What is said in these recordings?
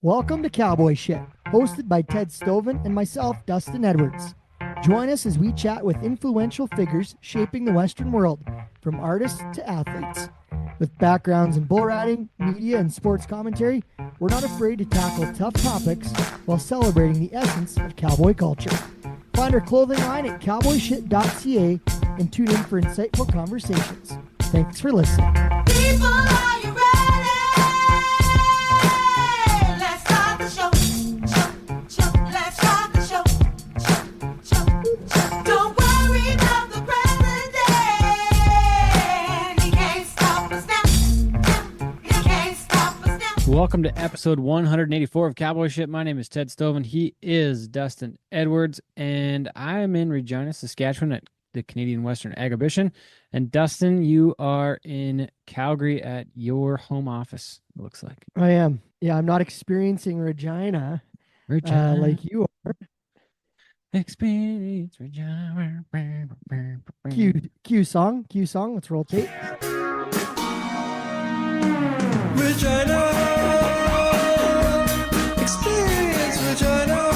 Welcome to Cowboy Shit, hosted by Ted Stovin and myself, Dustin Edwards. Join us as we chat with influential figures shaping the Western world, from artists to athletes. With backgrounds in bull riding, media, and sports commentary, we're not afraid to tackle tough topics while celebrating the essence of cowboy culture. Find our clothing line at cowboyshit.ca and tune in for insightful conversations. Thanks for listening. People, are you ready? Let's start the show. Let's start the show. Don't worry about the president. He can't stop us now. He can't stop us now. Welcome to episode 184 of Cowboy Shit. My name is Ted Stovin. He is Dustin Edwards, and I am in Regina, Saskatchewan at the Canadian Western Agribition. And Dustin, you are in Calgary at your home office, it looks like. I am. Yeah, I'm not experiencing Regina, like you are. Experience Regina. Cue song. Let's roll tape. Regina, experience Regina.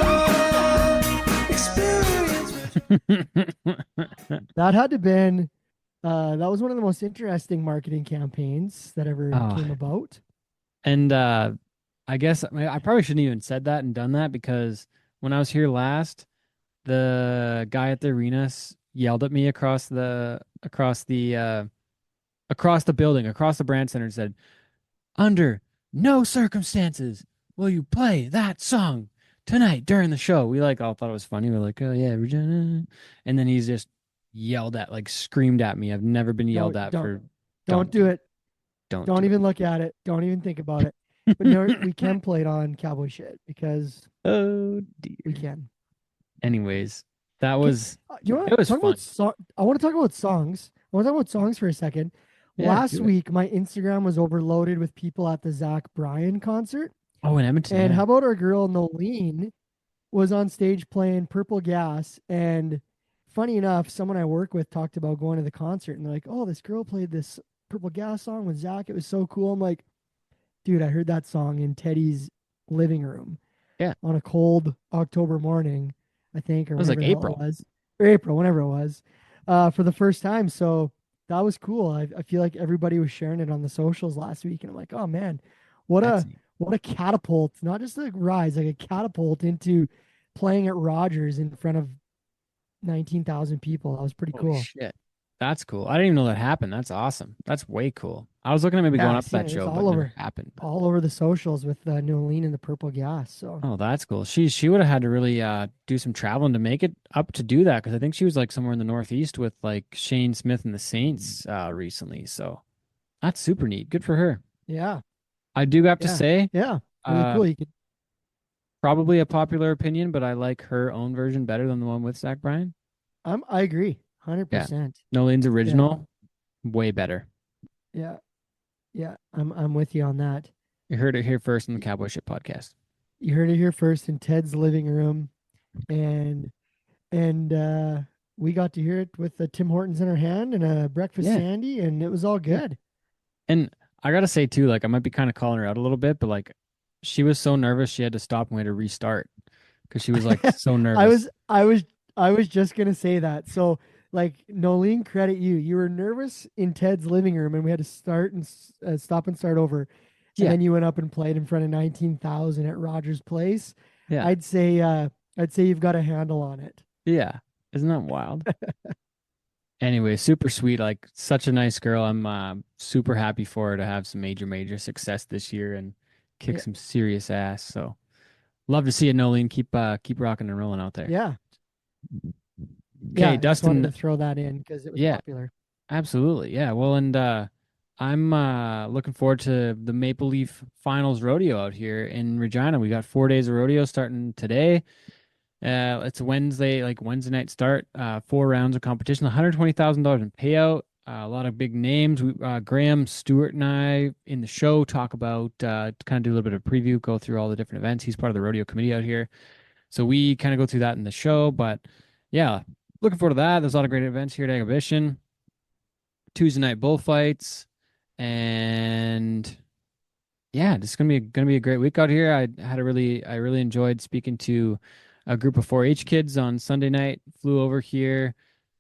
Regina, experience That had to been, that was one of the most interesting marketing campaigns that ever came about. And I guess I probably shouldn't even said that and done that, because when I was here last, the guy at the arena yelled at me across the building, across the brand center, and said, "Under no circumstances will you play that song tonight during the show." We all thought it was funny. We're like, "Oh yeah, Regina," and then he's just yelled at, screamed at me. I've never been yelled at for. Don't do it. Don't even look at it. Don't even think about it. But we can play it on Cowboy Shit because Oh dear. we can. Anyways, that was You want it was to talk fun. about I want to talk about songs. I want to talk about songs for a second. Yeah, Last do it. week, my Instagram was overloaded with people at the Zach Bryan concert. Oh, in Edmonton. And yeah. how about our girl Nolene was on stage playing Purple Gas? And funny enough, someone I work with talked about going to the concert, and they're like, "Oh, this girl played this Purple Gas song with Zach. It was so cool." I'm like, dude, I heard that song in Teddy's living room. Yeah. On a cold October morning, I think, or It was like whenever the hell April. it was. Or April, whenever it was, for the first time. So that was cool. I feel like everybody was sharing it on the socials last week, and I'm like, oh man, what That's a neat. what a catapult! Not just a rise, like a catapult into playing at Rogers in front of 19,000 people. That was pretty Holy cool. shit. That's cool. I didn't even know that happened. That's awesome. That's way cool. I was looking at maybe going up to that it's show, all but it never over. happened. But- All over the socials with Nolene and the Purple Gas. So Oh, that's cool. She would have had to really do some traveling to make it up to do that, because I think she was somewhere in the Northeast with Shane Smith and the Saints recently. So that's super neat. Good for her. yeah, I do have to Yeah. say, really cool. You could. probably a popular opinion, but I like her own version better than the one with Zach Bryan. I agree, 100%. Nolene's original, way better. Yeah, I'm with you on that. You heard it here first in the Cowboy Shit podcast. You heard it here first in Ted's living room, and we got to hear it with the Tim Hortons in our hand and a breakfast Yeah. sandy, and it was all good. And I gotta say too, I might be kind of calling her out a little bit, but she was so nervous she had to stop and we had to restart because she was so nervous. I was just gonna say that. So Nolene, credit you. You were nervous in Ted's living room, and we had to start and stop and start over. And Yeah. then you went up and played in front of 19,000 at Rogers Place. Yeah. I'd say you've got a handle on it. Yeah. Isn't that wild? Anyway, super sweet. Such a nice girl. I'm super happy for her to have some major success this year and kick Yeah. some serious ass. So love to see it, Nolene. Keep rocking and rolling out there. Yeah. Okay, I just wanted Dustin. to throw that in because it was Yeah. popular. Absolutely. Yeah. Well, and I'm looking forward to the Maple Leaf Finals Rodeo out here in Regina. We got 4 days of rodeo starting today. It's a Wednesday night start. 4 rounds of competition, $120,000 in payout. A lot of big names. Graham Stewart and I in the show talk about kind of do a little bit of preview, go through all the different events. He's part of the rodeo committee out here, so we kind of go through that in the show. But yeah, looking forward to that. There's a lot of great events here at Agribition. Tuesday night bullfights, and yeah, this is gonna be a great week out here. I really enjoyed speaking to a group of 4-H kids on Sunday night. Flew over here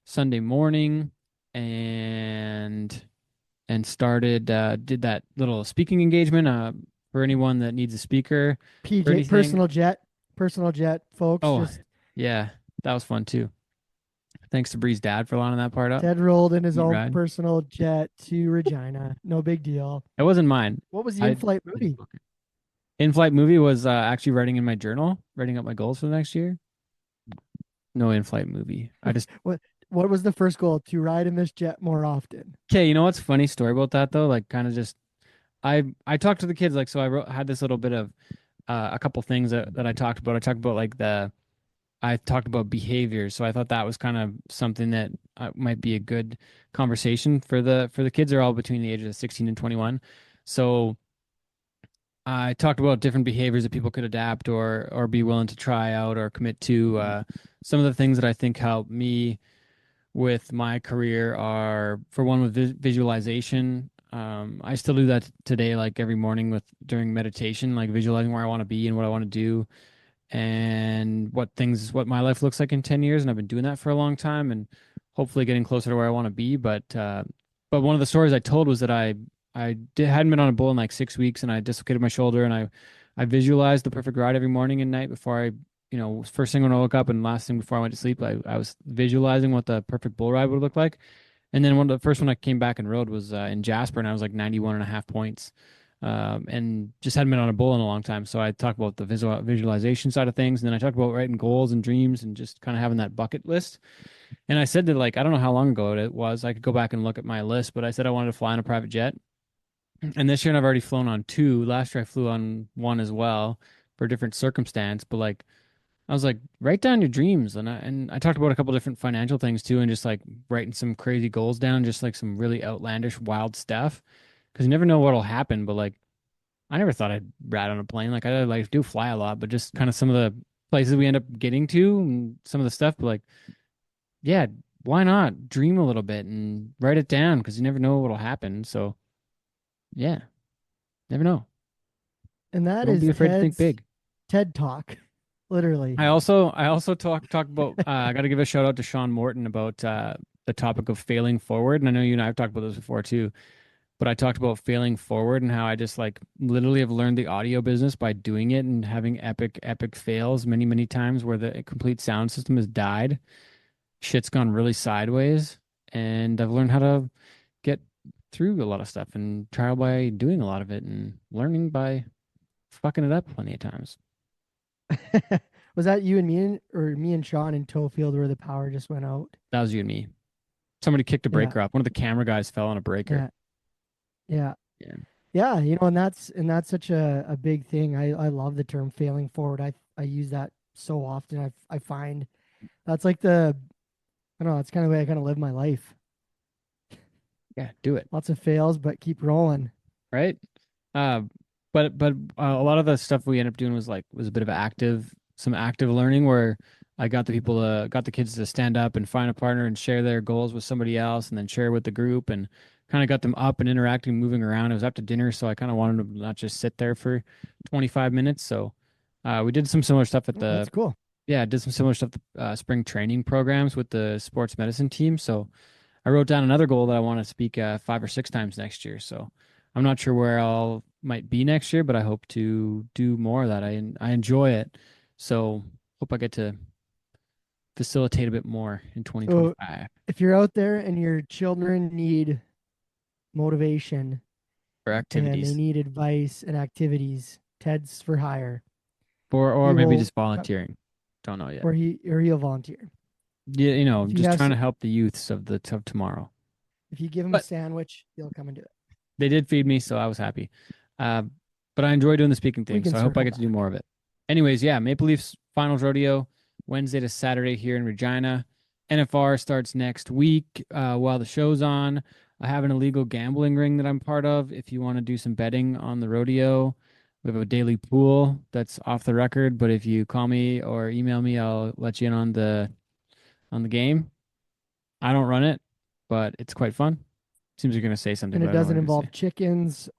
Sunday morning and started did that little speaking engagement for anyone that needs a speaker for PJ, anything. personal jet, folks. Oh, Just yeah, that was fun too. Thanks to Bree's dad for lining that part up. Ted rolled in his Neat own ride. personal jet to Regina. No big deal. It wasn't mine. What was the I in-flight didn't movie? book it. In-flight movie was actually writing in my journal, writing up my goals for the next year. No in-flight movie. I just What what was the first goal? To ride in this jet more often. okay. You know what's a funny story about that though? Like, kind of just I talked to the kids like so. Had this little bit of a couple things that I talked about. I talked about like I talked about behavior, so I thought that was kind of something that might be a good conversation for the kids. Are all between the ages of 16 and 21. So I talked about different behaviors that people could adapt or be willing to try out or commit to. Some of the things that I think help me with my career are, for one, with visualization. I still do that today, like every morning with during meditation, like visualizing where I want to be and what I want to do and what my life looks like in 10 years. And I've been doing that for a long time and hopefully getting closer to where I want to be. But one of the stories I told was that hadn't been on a bull in like 6 weeks and I dislocated my shoulder and I visualized the perfect ride every morning and night before first thing when I woke up and last thing before I went to sleep. I was visualizing what the perfect bull ride would look like. And then the first one I came back and rode was in Jasper and I was like 91.5 points. And just hadn't been on a bull in a long time. So I talked about the visualization side of things. And then I talked about writing goals and dreams and just kind of having that bucket list. And I said that, like, I don't know how long ago it was. I could go back and look at my list, but I said I wanted to fly on a private jet. And this year I've already flown on two. Last year I flew on one as well for a different circumstance. But like, I was like, write down your dreams. And I talked about a couple different financial things too, and just like writing some crazy goals down, just like some really outlandish, wild stuff. Because you never know what'll happen. But like, I never thought I'd ride on a plane. Like I like do fly a lot, but just kind of some of the places we end up getting to and some of the stuff. But like, yeah, why not dream a little bit and write it down? Because you never know what'll happen. So yeah, never know. And that Don't is be afraid to think Ted's big. TED Talk. Literally. I also talk about I got to give a shout out to Sean Morton about the topic of failing forward. And I know you and I have talked about this before too. But I talked about failing forward and how I just like literally have learned the audio business by doing it and having epic fails many, many times where the complete sound system has died. Shit's gone really sideways. And I've learned how to get through a lot of stuff and trial by doing a lot of it and learning by fucking it up plenty of times. Was that you and or me and Sean in Towfield where the power just went out? That was you and me. Somebody kicked a Yeah. breaker up. One of the camera guys fell on a breaker. Yeah. Yeah. Yeah, and that's such a big thing. I love the term failing forward. I use that so often. I find that's like I don't know, that's kind of the way I kind of live my life. Yeah, do it. Lots of fails, but keep rolling. Right? Uh, but a lot of the stuff we ended up doing was a bit of some active learning where I got the kids to stand up and find a partner and share their goals with somebody else and then share with the group and kind of got them up and interacting, moving around. It was up to dinner, so I kind of wanted them to not just sit there for 25 minutes. So we did some similar stuff at That's cool. did some similar stuff spring training programs with the sports medicine team. So I wrote down another goal that I want to speak 5 or 6 times next year. So I'm not sure where I'll might be next year, but I hope to do more of that. I enjoy it. So hope I get to facilitate a bit more in So 2025 if you're out there and your children need motivation for and they activities need advice and activities, Ted's for hire. or He maybe will just volunteering. Don't know yet. or he'll volunteer. Yeah, If you just have trying to s- help the youths of tomorrow. If you give him a But sandwich, he'll come and do it. they did feed me, so I was happy. Uh, but I enjoy doing the speaking We thing, can so I hope I circle get to do back. more of it. Anyways, yeah, Maple Leafs Finals Rodeo, Wednesday to Saturday here in Regina. NFR starts next week while the show's on. I have an illegal gambling ring that I'm part of. If you want to do some betting on the rodeo, we have a daily pool that's off the record. But if you call me or email me, I'll let you in on the game. I don't run it, but it's quite fun. Seems you're gonna say something, and it but I don't know doesn't what you're gonna involve say. chickens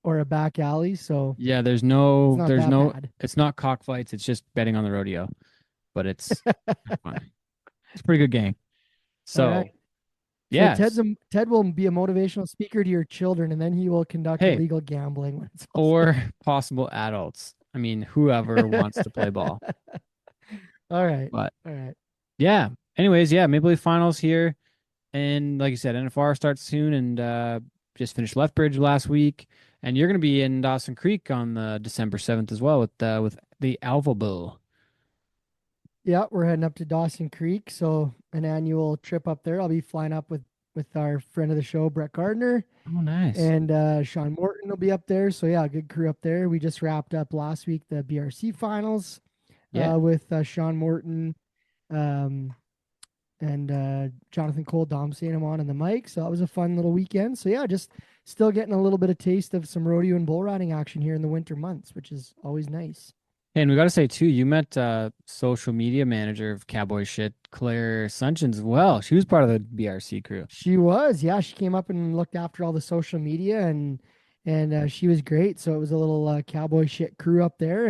or a back alley. So Yeah, it's not that bad. it's not cockfights. It's just betting on the rodeo, but it's fun. It's a pretty good game. All right. So, So yes. Ted will be a motivational speaker to your children, and then he will conduct Hey, illegal gambling when it's all or possible adults. I mean, whoever wants to play ball. all right. But All right. yeah. Anyways, yeah, Maple Leaf finals here. And like you said, NFR starts soon and just finished Lethbridge last week. And you're gonna be in Dawson Creek on the December 7th as well with the Alva Bull. Yeah, we're heading up to Dawson Creek, so an annual trip up there. I'll be flying up with our friend of the show, Brett Gardner, Oh, nice. and Sean Morton will be up there. So yeah, good crew up there. We just wrapped up last week the BRC finals Yeah. with Sean Morton um, and Jonathan Cole, Dom Sanamon, and the mic. So that was a fun little weekend. So yeah, just still getting a little bit of taste of some rodeo and bull riding action here in the winter months, which is always nice. Hey, and we got to say too, you met social media manager of Cowboy Shit, Claire Sunshine as well. She was part of the BRC crew. She was, yeah. She came up and looked after all the social media, and she was great. So it was a little cowboy shit crew up there,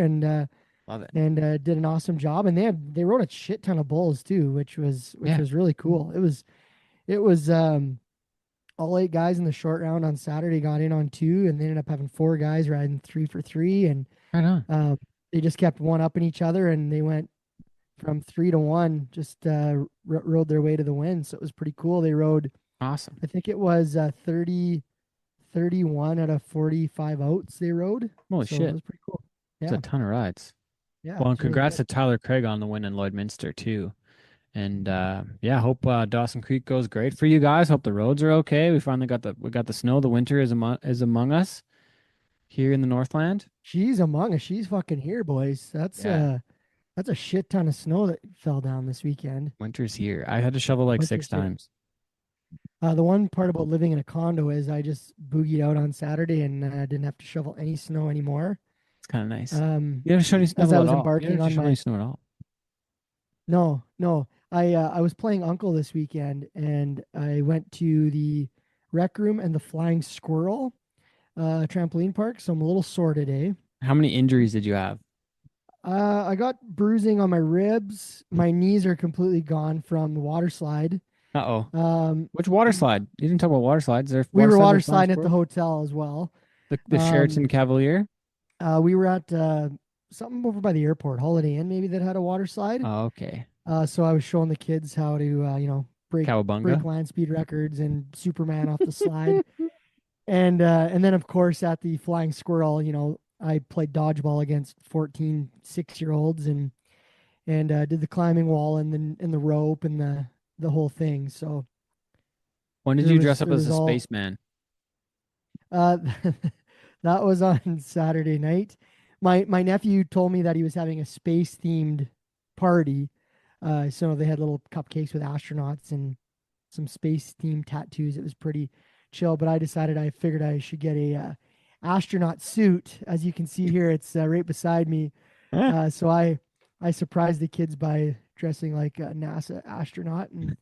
Love it. and did an awesome job. And they rode a shit ton of bulls too, which was Yeah. really cool. It was all 8 guys in the short round on Saturday got in on 2, and they ended up having 4 guys riding 3 for 3, and Right on. they just kept one upping each other, and they went from 3 to 1, just rode their way to the win. So it was pretty cool. They rode, Awesome. I think it was 31 out of 45 outs they rode. Holy So shit. it was pretty cool. It's Yeah. a ton of rides. Yeah. Well, and it's really congrats good. to Tyler Craig on the win in Lloydminster too. And yeah, hope Dawson Creek goes great for you guys. Hope the roads are okay. We finally got the snow. The winter is among us here in the Northland. She's among us. She's fucking here, boys. Yeah. That's a shit ton of snow that fell down this weekend. Winter's here. I had to shovel like 6 Winter's here. times. The one part about living in a condo is I just boogied out on Saturday and didn't have to shovel any snow anymore. It's kind of nice. Um, You haven't shown any snow as I at was all. You embarking haven't on shown my any snow at all. No. I was playing Uncle this weekend, and I went to the rec room and the Flying Squirrel trampoline park. So I'm a little sore today. How many injuries did you have? I got bruising on my ribs. My knees are completely gone from the water slide. Uh-oh. Which water slide? You didn't talk about water slides. There We were water slides sliding at at the hotel as well. the Sheraton Um, Cavalier? We were at something over by the airport, Holiday Inn, maybe, that had a water slide. Oh, okay. So I was showing the kids how to, break Cowabunga. land speed records and Superman off the slide. And then of course at the Flying Squirrel, I played dodgeball against 14 6-year-olds and did the climbing wall and the rope and the whole thing. So When did There you was- dress up there as a was all- spaceman? that was on Saturday night. My nephew told me that he was having a space themed party. So they had little cupcakes with astronauts and some space themed tattoos. It was pretty chill, but I figured I should get a astronaut suit. As you can see here, it's right beside me. So I surprised the kids by dressing like a NASA astronaut, and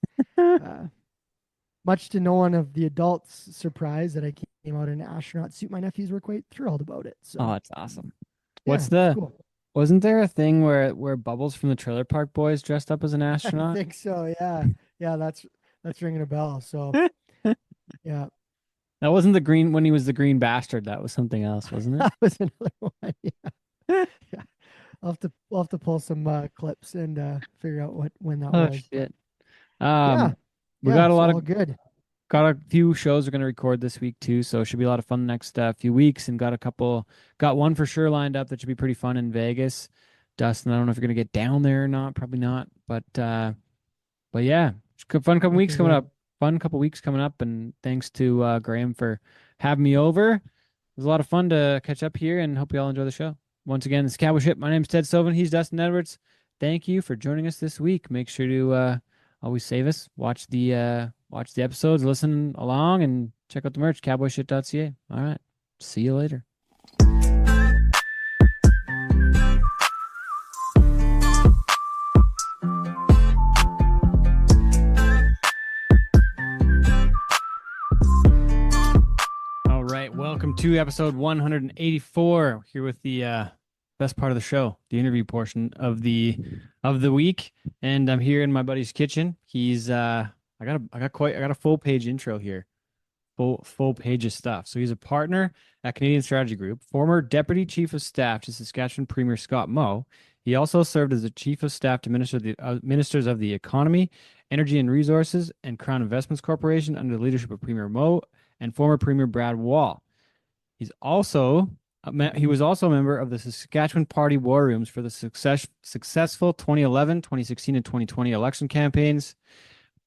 much to no one of the adults' surprise that I came out in an astronaut suit, my nephews were quite thrilled about it. So Oh, that's awesome. yeah, What's it's the cool. Wasn't there a thing where Bubbles from the Trailer Park Boys dressed up as an I astronaut? think so. Yeah, that's ringing a bell. So yeah, That wasn't the green when he was the green bastard. That was something else, wasn't it? that was another one. Yeah. I'll have to pull some clips and figure out when that Oh was. shit. Yeah, We got a it's lot all of good. got a few shows we're gonna record this week too, so it should be a lot of fun the next few weeks. And got one for sure lined up that should be pretty fun in Vegas. Dustin, I don't know if you're gonna get down there or not, probably not, but yeah, fun couple weeks coming good. up. Fun couple weeks coming up, and thanks to Graham for having me over. It was a lot of fun to catch up here, and hope you all enjoy the show. Once again, this is Cowboy Ship. My name's Ted Stovin. He's Dustin Edwards. Thank you for joining us this week. Make sure to always save us, watch the episodes, listen along, and check out the merch, cowboyshit.ca. All right. See you later. Welcome to episode 184. Here with the best part of the show, the interview portion of the week, and I'm here in my buddy's kitchen. He's I got a full page intro here, full page of stuff. So he's a partner at Canadian Strategy Group, former deputy chief of staff to Saskatchewan Premier Scott Moe. He also served as the chief of staff to ministers of the economy, energy and resources, and Crown Investments Corporation under the leadership of Premier Moe and former Premier Brad Wall. He was also a member of the Saskatchewan Party War Rooms for the successful 2011, 2016, and 2020 election campaigns.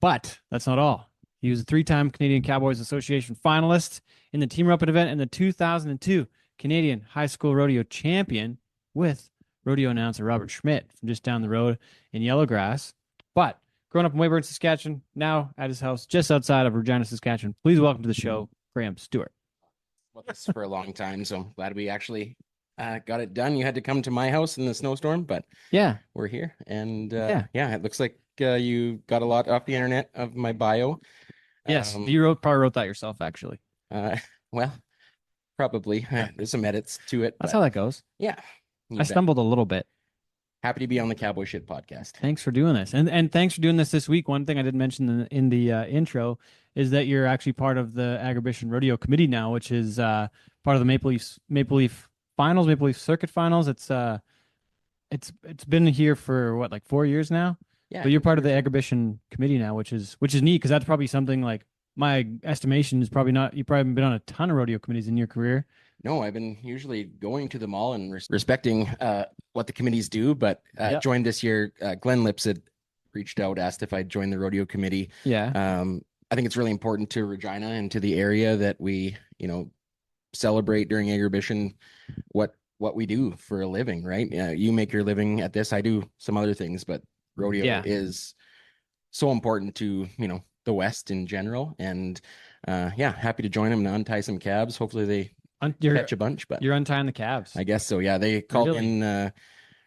But that's not all. He was a three-time Canadian Cowboys Association finalist in the Team Up event and the 2002 Canadian High School Rodeo champion with rodeo announcer Robert Schmidt from just down the road in Yellowgrass. But growing up in Weyburn, Saskatchewan, now at his house just outside of Regina, Saskatchewan. Please welcome to the show, Graham Stewart. Well, this for a long time, so glad we actually got it done. You had to come to my house in the snowstorm, but Yeah. we're here, and Yeah. it looks like you got a lot off the internet of my bio. Yes. Um, You probably wrote that yourself, actually. Well, probably. Yeah. There's some edits to it. That's but how that goes. yeah, you I bet. stumbled a little bit. Happy to be on the Cowboy Shit podcast. Thanks for doing this. And thanks for doing this week. One thing I didn't mention in the intro is that you're actually part of the Agribition Rodeo Committee now, which is part of the Maple Leaf Finals, Maple Leaf Circuit Finals. It's been here for what, like 4 years now? Yeah, But you're part of the Agribition Committee now, which is neat, because that's probably something, like, my estimation is probably not, you probably haven't been on a ton of rodeo committees in your career. No, I've been usually going to them all and respecting what the committees do, but Yep. joined this year. Glenn Lips had reached out, asked if I'd join the rodeo committee. Yeah. I think it's really important to Regina and to the area that we, celebrate during Agribition what we do for a living, right? You make your living at this. I do some other things, but rodeo Yeah. is so important to, the West in general. And happy to join them and untie some calves. Hopefully they You're catch a bunch, but you're untying the calves. I guess so. Yeah, they called Really? in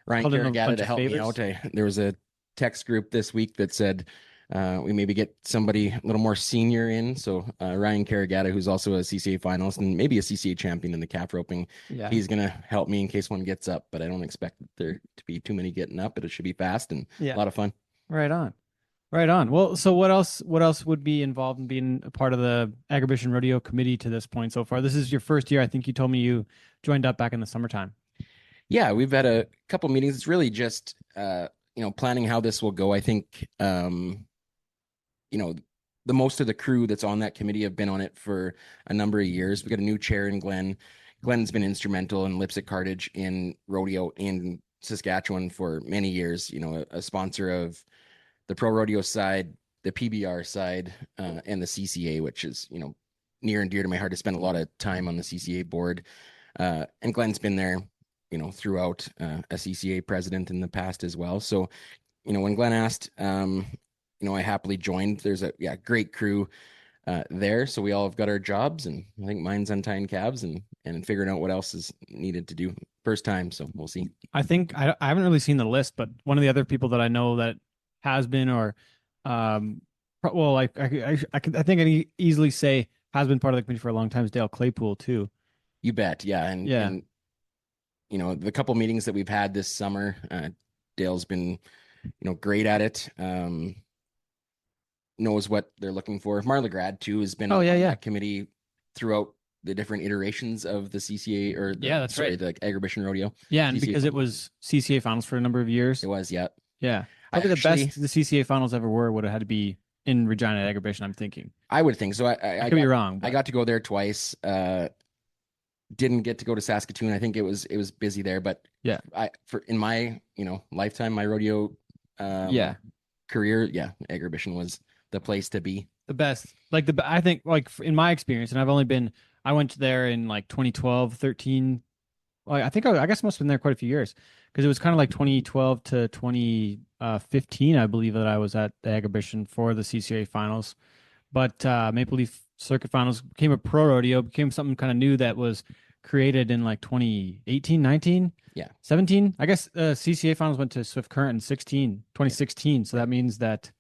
Ryan Called in a Carragata bunch to of help me favors? out. There was a text group this week that said we maybe get somebody a little more senior in. So Ryan Carragata, who's also a CCA finalist and maybe a CCA champion in the calf roping, Yeah. he's gonna help me in case one gets up. But I don't expect there to be too many getting up. But it should be fast and Yeah. a lot of fun. Right on. Right on. Well, so what else would be involved in being a part of the Agribition Rodeo Committee to this point so far? This is your first year. I think you told me you joined up back in the summertime. Yeah, we've had a couple meetings. It's really just planning how this will go. I think the most of the crew that's on that committee have been on it for a number of years. We got a new chair in Glenn. Glenn's been instrumental in Lipstick Cartage in rodeo in Saskatchewan for many years. A sponsor of the pro rodeo side, the PBR side, and the CCA, which is near and dear to my heart. I spent a lot of time on the CCA board, and Glenn's been there throughout, a CCA president in the past as well. So when Glenn asked, I happily joined. There's a great crew there, so we all have got our jobs, and I think mine's untying calves and figuring out what else is needed to do. First time, so we'll see. I think I haven't really seen the list, but one of the other people that I know that has been, or well, I think I can easily say has been part of the committee for a long time, is Dale Claypool too. You bet. Yeah. Yeah. And the couple meetings that we've had this summer, Dale's been, great at it. Knows what they're looking for. Marla Grad too has been Oh, yeah, on yeah. that committee throughout the different iterations of the CCA or Yeah, that's right. the Agribition Rodeo. Yeah, and CCA because it finals. was CCA finals for a number of years. It was, yeah. Yeah. I Probably the actually- best the CCA finals ever were would have had to be in Regina Agribition, I'm thinking. I would think so. I could be wrong. I But got to go there twice. Didn't get to go to Saskatoon. I think it was busy there, but Yeah. in my lifetime, my rodeo yeah. career, Agribition was the place to be. The best, like I think, like in my experience, and I went there in like 2012, 13. Well, I guess I must have been there quite a few years, because it was kind of like 2012 to 2015, I believe, that I was at the Agribition for the CCA finals. But Maple Leaf Circuit Finals became a pro rodeo, became something kind of new that was created in like 2018, 19, 17. I guess CCA finals went to Swift Current in 2016. So that means that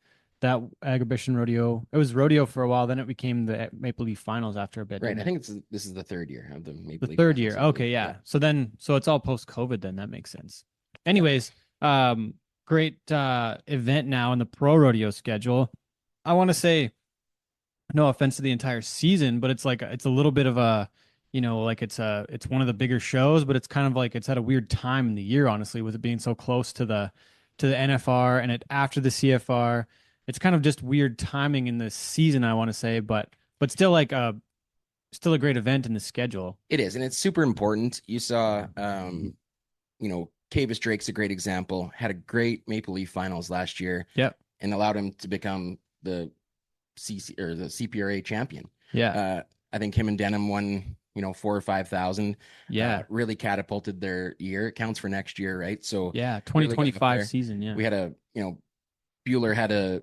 that Agribition rodeo. It was rodeo for a while, then it became the Maple Leaf Finals after a bit. Right. didn't I it? think this is the third year of the Maple The Leaf third Finals, year. I Okay, believe. yeah. So it's all post-COVID then. That makes sense. Anyways, great event now in the pro rodeo schedule. I want to say, no offense to the entire season, but it's a little bit of a, like it's one of the bigger shows, but it's kind of like it's at a weird time in the year, honestly, with it being so close to the NFR and it after the CFR. It's kind of just weird timing in the season, I want to say, but still still a great event in the schedule. It is, and it's super important. You saw, Cavis Drake's a great example. Had a great Maple Leaf Finals last year. Yep. And allowed him to become the the CPRA champion. Yeah. I think him and Denham won, 4,000 or 5,000. Yeah. Really catapulted their year. It counts for next year, right? So Yeah. really got up 2025 there. season. Yeah. We had Bueller had a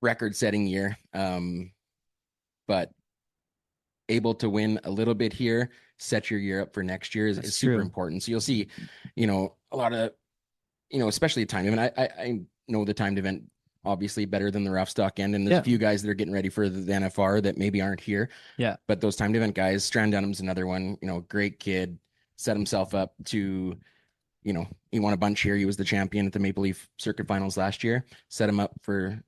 record-setting year, but able to win a little bit here, set your year up for next year is super true. important. So you'll see, a lot of, especially a timed event. I know the timed event obviously better than the rough stock end, and there's Yeah. a few guys that are getting ready for the NFR that maybe aren't here. Yeah. But those timed event guys, Strand Dunham's another one. Great kid, set himself up to, he won a bunch here. He was the champion at the Maple Leaf Circuit Finals last year. Set him up for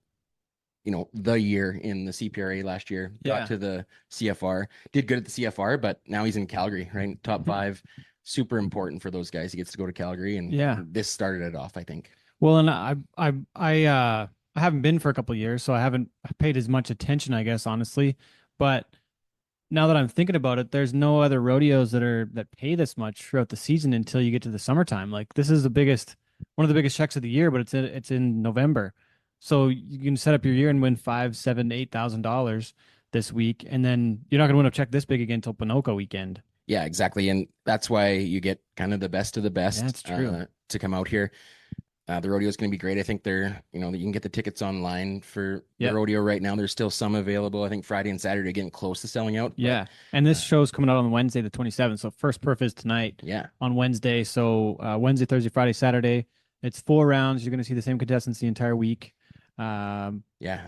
the year in the CPRA last year. Yeah. Got to the CFR, did good at the CFR, but now he's in Calgary, right? Top 5, super important for those guys. He gets to go to Calgary, and Yeah. this started it off, I think. Well, and I haven't been for a couple of years, so I haven't paid as much attention, I guess, honestly. But now that I'm thinking about it, there's no other rodeos that pay this much throughout the season until you get to the summertime. Like this is one of the biggest checks of the year, but it's in November. So you can set up your year and win $5,000, $7,000, $8,000 this week, and then you're not going to win a check this big again until Ponoka weekend. Yeah, exactly. And that's why you get kind of the best of the best. That's true. To come out here. The rodeo is going to be great. I think you can get the tickets online for Yep. the rodeo right now. There's still some available. I think Friday and Saturday are getting close to selling out. Yeah. And this show's coming out on Wednesday, the 27th. So first perf is tonight Yeah. on Wednesday. So Wednesday, Thursday, Friday, Saturday. It's 4 rounds. You're going to see the same contestants the entire week. Yeah. And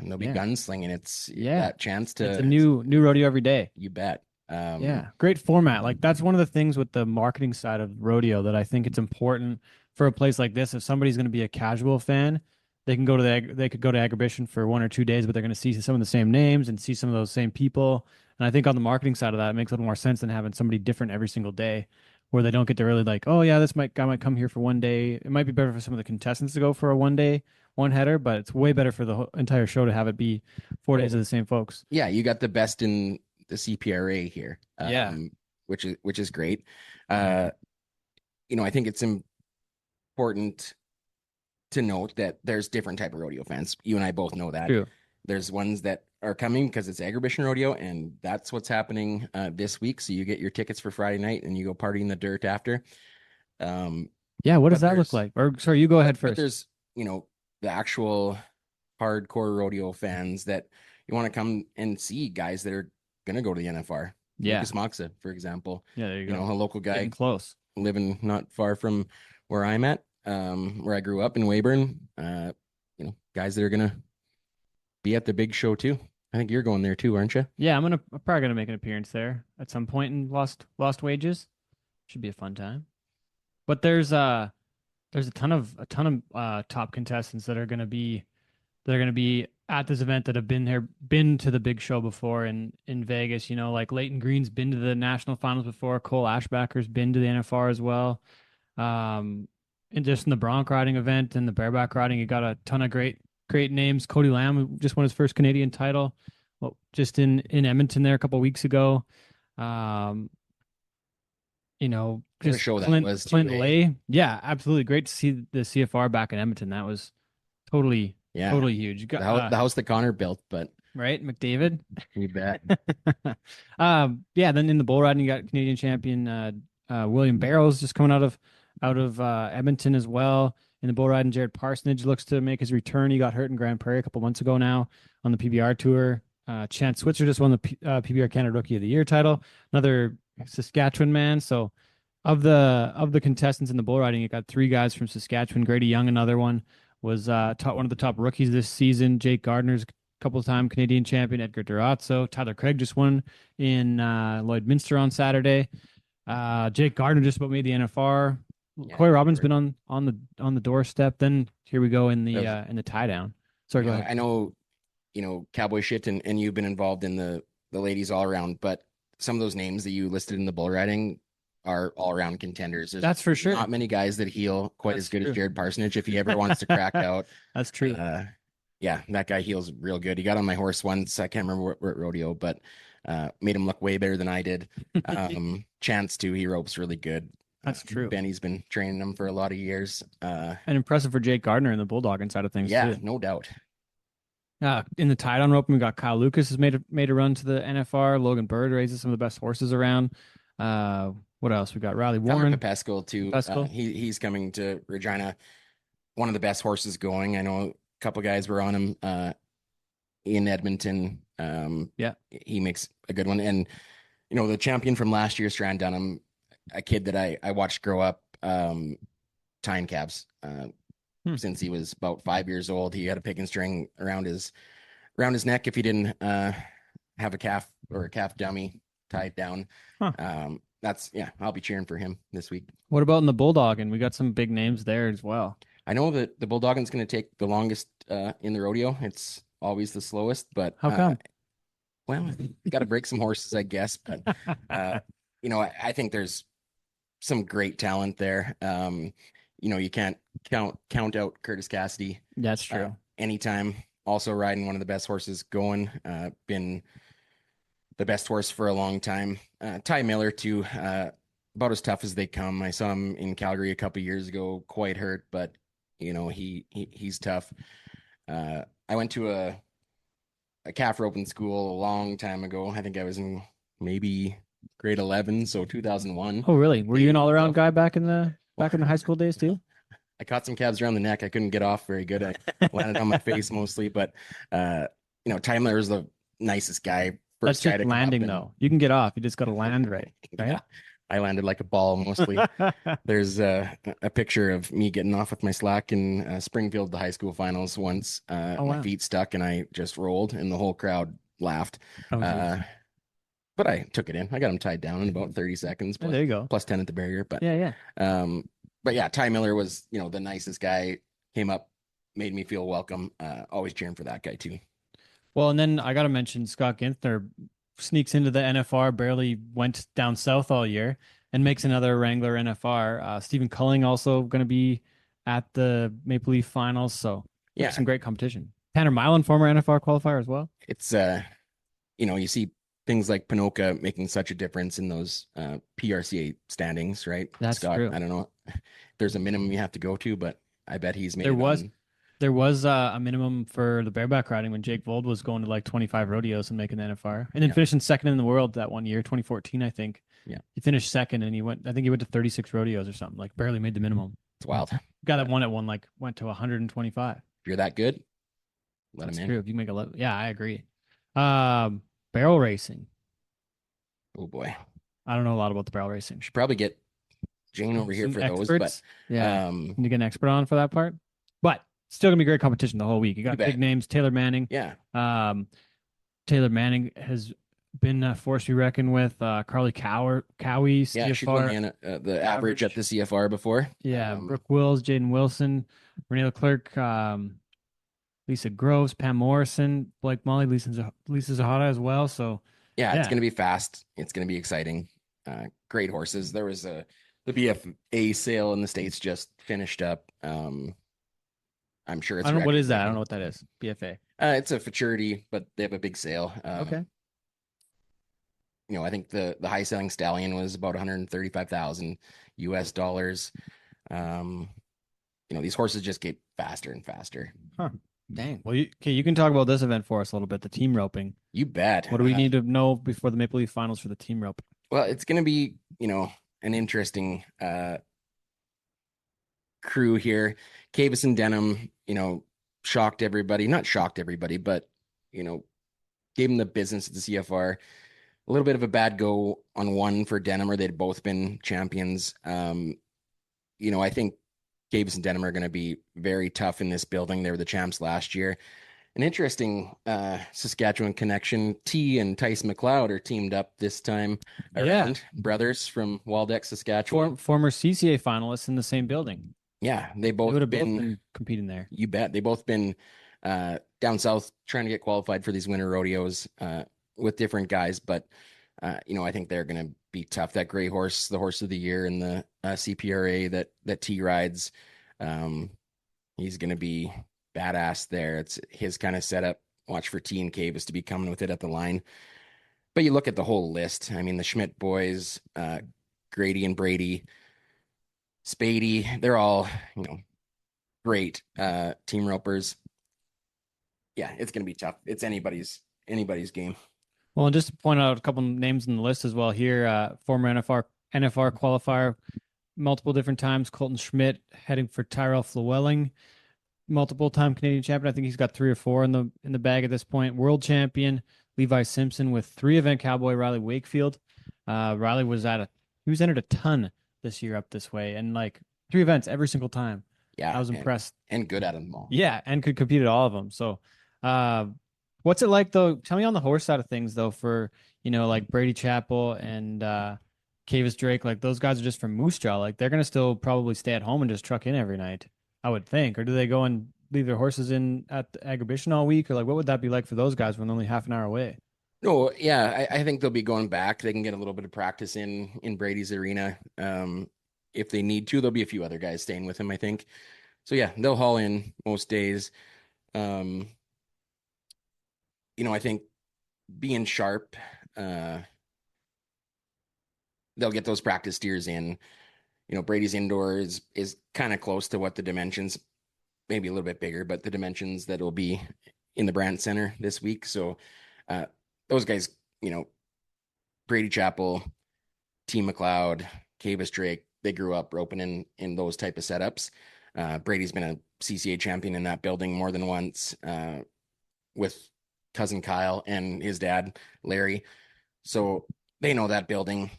there'll be Yeah. gunslinging. It's Yeah. that chance to. It's a new rodeo every day. You bet. Yeah, great format. Like that's one of the things with the marketing side of rodeo that I think it's important for a place like this. If somebody's going to be a casual fan, they could go to Agribition for 1 or 2 days, but they're going to see some of the same names and see some of those same people. And I think on the marketing side of that, it makes a little more sense than having somebody different every single day, where they don't get to really like, oh yeah, guy might come here for 1 day. It might be better for some of the contestants to go for a 1 day, 1 header, but it's way better for the entire show to have it be 4 days of the same folks. Yeah, you got the best in the CPRA here. Yeah. Which is great. I think it's important to note that there's different type of rodeo fans. You and I both know that. True. There's ones that are coming because it's Agribition Rodeo, and that's what's happening this week. So you get your tickets for Friday night, and you go party in the dirt after. Yeah, what does But that look there's- like? Or sorry, you go ahead But first. there's the actual hardcore rodeo fans that you want to come and see, guys that are gonna go to the NFR. Yeah. Lucas Moxa, for example. Yeah, there you go. A local guy Getting close. living not far from where I'm at, where I grew up in Weyburn. Guys that are gonna be at the big show too. I think you're going there too, aren't you? Yeah, I'm probably gonna make an appearance there at some point in Lost Wages. Should be a fun time. But there's a ton of top contestants that are gonna be at this event that have been to the big show before in Vegas. Like Leighton Green's been to the national finals before. Cole Ashbacker's been to the NFR as well. And just in the bronc riding event and the bareback riding, you got a ton of great names. Cody Lamb, who just won his first Canadian title, just in Edmonton there a couple of weeks ago. What a Just show that Clint, was too, Clint eh? Lay. Yeah, absolutely great to see the CFR back in Edmonton. That was totally huge. You got, The house that Connor built, but right, McDavid. you bet. Yeah. Then in the bull riding, you got Canadian champion William Barrows just coming out of Edmonton as well. In the bull riding, Jared Parsonage looks to make his return. He got hurt in Grand Prairie a couple months ago now on the PBR tour. Chance Switzer just won the PBR Canada Rookie of the Year title. Another Saskatchewan man. So of the contestants in the bull riding, you got 3 guys from Saskatchewan. Grady Young, another one, was one of the top rookies this season. Jake Gardner's a couple of time Canadian champion. Edgar Durazzo. Tyler Craig just won in Lloydminster on Saturday. Jake Gardner just about made the NFR. Yeah, Coy Robbins sure. been on the doorstep. Then here we go in the tie down. Sorry, go ahead. I know, Cowboy shit, and you've been involved in the ladies all around, but some of those names that you listed in the bull riding are all around contenders. There's That's for sure. not many guys that heel quite That's as good true. as Jared Parsonage if he ever wants to crack out. That's true. Yeah, that guy heels real good. He got on my horse once. I can't remember where at Rodeo, but made him look way better than I did. Chance too, he ropes really good. That's true. Benny's been training him for a lot of years. And impressive for Jake Gardner in the bulldogging side of things Yeah, too. no doubt. In the tie down rope, we got Kyle Lucas has made a run to the NFR. Logan Bird raises some of the best horses around. What else? We got Riley Warren. Pesco too. Pesco. He's coming to Regina. One of the best horses going. I know a couple guys were on him in Edmonton. Yeah. He makes a good one. And the champion from last year, Strand Dunham, a kid that I watched grow up, tying calves since he was about 5 years old. He had a pick and string around his neck if he didn't have a calf or a calf dummy tied down. Huh. I'll be cheering for him this week. What about in the bulldogging? We got some big names there as well. I know that the bulldogging's going to take the longest in the rodeo. It's always the slowest, but How come? Well, got to break some horses, I guess. But I think there's some great talent there. You can't count out Curtis Cassidy. That's true. Anytime. Also riding one of the best horses going. Been the best horse for a long time. Ty Miller too. About as tough as they come. I saw him in Calgary a couple years ago, quite hurt, but he's tough. I went to a calf roping school a long time ago. I think I was in maybe grade 11, so 2001. Oh, really? Were you an all-around guy back in the high school days too? I caught some calves around the neck. I couldn't get off very good. I landed on my face mostly, but Ty Miller is the nicest guy. That's First guy just to come up landing and- though. You can get off. You just got to land right. Yeah, I landed like a ball mostly. There's a picture of me getting off with my slack in Springfield, the high school finals once. My wow. feet stuck and I just rolled and the whole crowd laughed. Oh, geez. But I took it in. I got him tied down in about 30 seconds. Oh, there you go. Plus 10 at the barrier. But Yeah. but yeah, Ty Miller was, the nicest guy, came up, made me feel welcome. Always cheering for that guy too. Well, and then I got to mention Scott Ginther sneaks into the NFR, barely went down south all year, and makes another Wrangler NFR. Stephen Culling also going to be at the Maple Leaf finals. So Yeah. some great competition. Tanner Milan, former NFR qualifier as well. It's, you see things like Pinoca making such a difference in those PRCA standings, right? That's Scott, true. I don't know if there's a minimum you have to go to, but I bet he's made There it was. on- There was a minimum for the bareback riding when Jake Vold was going to like 25 rodeos and making the NFR, and then Yeah. finishing second in the world that one year, 2014, I think. Yeah. He finished second, and I think he went to 36 rodeos or something, like barely made the minimum. It's wild. If Guy that won at one went to 125. you're that good, let That's him in. true. If you make 11, yeah, I agree. Barrel racing. Oh boy. I don't know a lot about the barrel racing. Should probably get Jane over here Some for those, experts. but Yeah, need to get an expert on for that part. But still gonna be great competition the whole week. You got You bet. big names. Taylor Manning. yeah, Taylor Manning has been a force to be reckoned with. Carly Cowie, yeah, she's won the average at the CFR before. Yeah, Brooke Wills, Jaden Wilson, Renee Leclerc, Lisa Groves, Pam Morrison, Blake Molly, Lisa Zahara as well. So Yeah, Yeah. it's going to be fast. It's going to be exciting. Great horses. There was the BFA sale in the States just finished up. I'm sure it's I don't know what is that. I don't record-breaking. know what that is. BFA. It's a futurity, but they have a big sale. Okay. I think the high selling stallion was about 135,000 US dollars. These horses just get faster and faster. Dang. Well, you can talk about this event for us a little bit. The team roping. You bet. What do we need to know before the Maple Leaf Finals for the team rope? Well, it's going to be, an interesting crew here. Cavis and Denham, shocked everybody. Not shocked everybody, but, gave them the business at the CFR. A little bit of a bad go on one for Denham, or they'd both been champions. I think Caves and Denham are going to be very tough in this building. They were the champs last year. An interesting Saskatchewan connection. T and Tyson McLeod are teamed up this time Yeah. around. Brothers from Waldeck, Saskatchewan. Former CCA finalists in the same building. Yeah, they They both would have both been, been competing there. you bet. They both been down south trying to get qualified for these winter rodeos with different guys. But, I think they're going to be tough. That gray horse, the horse of the year in the CPRA that T rides, he's going to be badass there. It's his kind of setup. Watch for T and Cavis to be coming with it at the line. But you look at the whole list. I mean, the Schmidt boys, Grady and Brady, Spady, they're all, great team ropers. Yeah, it's going to be tough. It's anybody's game. Well, and just to point out a couple names in the list as well here, former NFR qualifier multiple different times, Colton Schmidt heading for Tyrell Flewelling, multiple time Canadian champion. I think he's got 3 or 4 in the bag at this point. World champion Levi Simpson with 3 event cowboy Riley Wakefield. Riley was entered a ton this year up this way, and like 3 events every single time. Yeah, I was impressed. And good at them all. Yeah, and could compete at all of them. So, what's it like though? Tell me on the horse side of things though, for like Brady Chappell and Cavis Drake, like those guys are just from Moose Jaw. Like they're gonna still probably stay at home and just truck in every night, I would think. Or do they go and leave their horses in at the Agribition all week? Or like what would that be like for those guys when they're only half an hour away? No, yeah, I think they'll be going back. They can get a little bit of practice in Brady's arena. If they need to, there'll be a few other guys staying with him, I think. So yeah, they'll haul in most days. I think being sharp, they'll get those practice steers in. Brady's indoor is kind of close to what the dimensions, maybe a little bit bigger, but the dimensions that will be in the Brand Center this week. So those guys, Brady Chappell, T. McLeod, Cavis Drake, they grew up roping in those type of setups. Brady's been a CCA champion in that building more than once with cousin Kyle and his dad, Larry. So they know that building.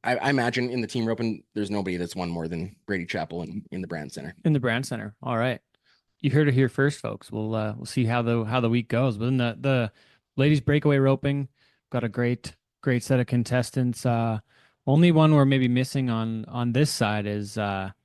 I imagine in the team roping, there's nobody that's won more than Brady Chappell in the Brand Center. In the Brand Center. All right. You heard it here first, folks. We'll see how the week goes. But in the ladies breakaway roping, got a great set of contestants. Only one we're maybe missing on this side is a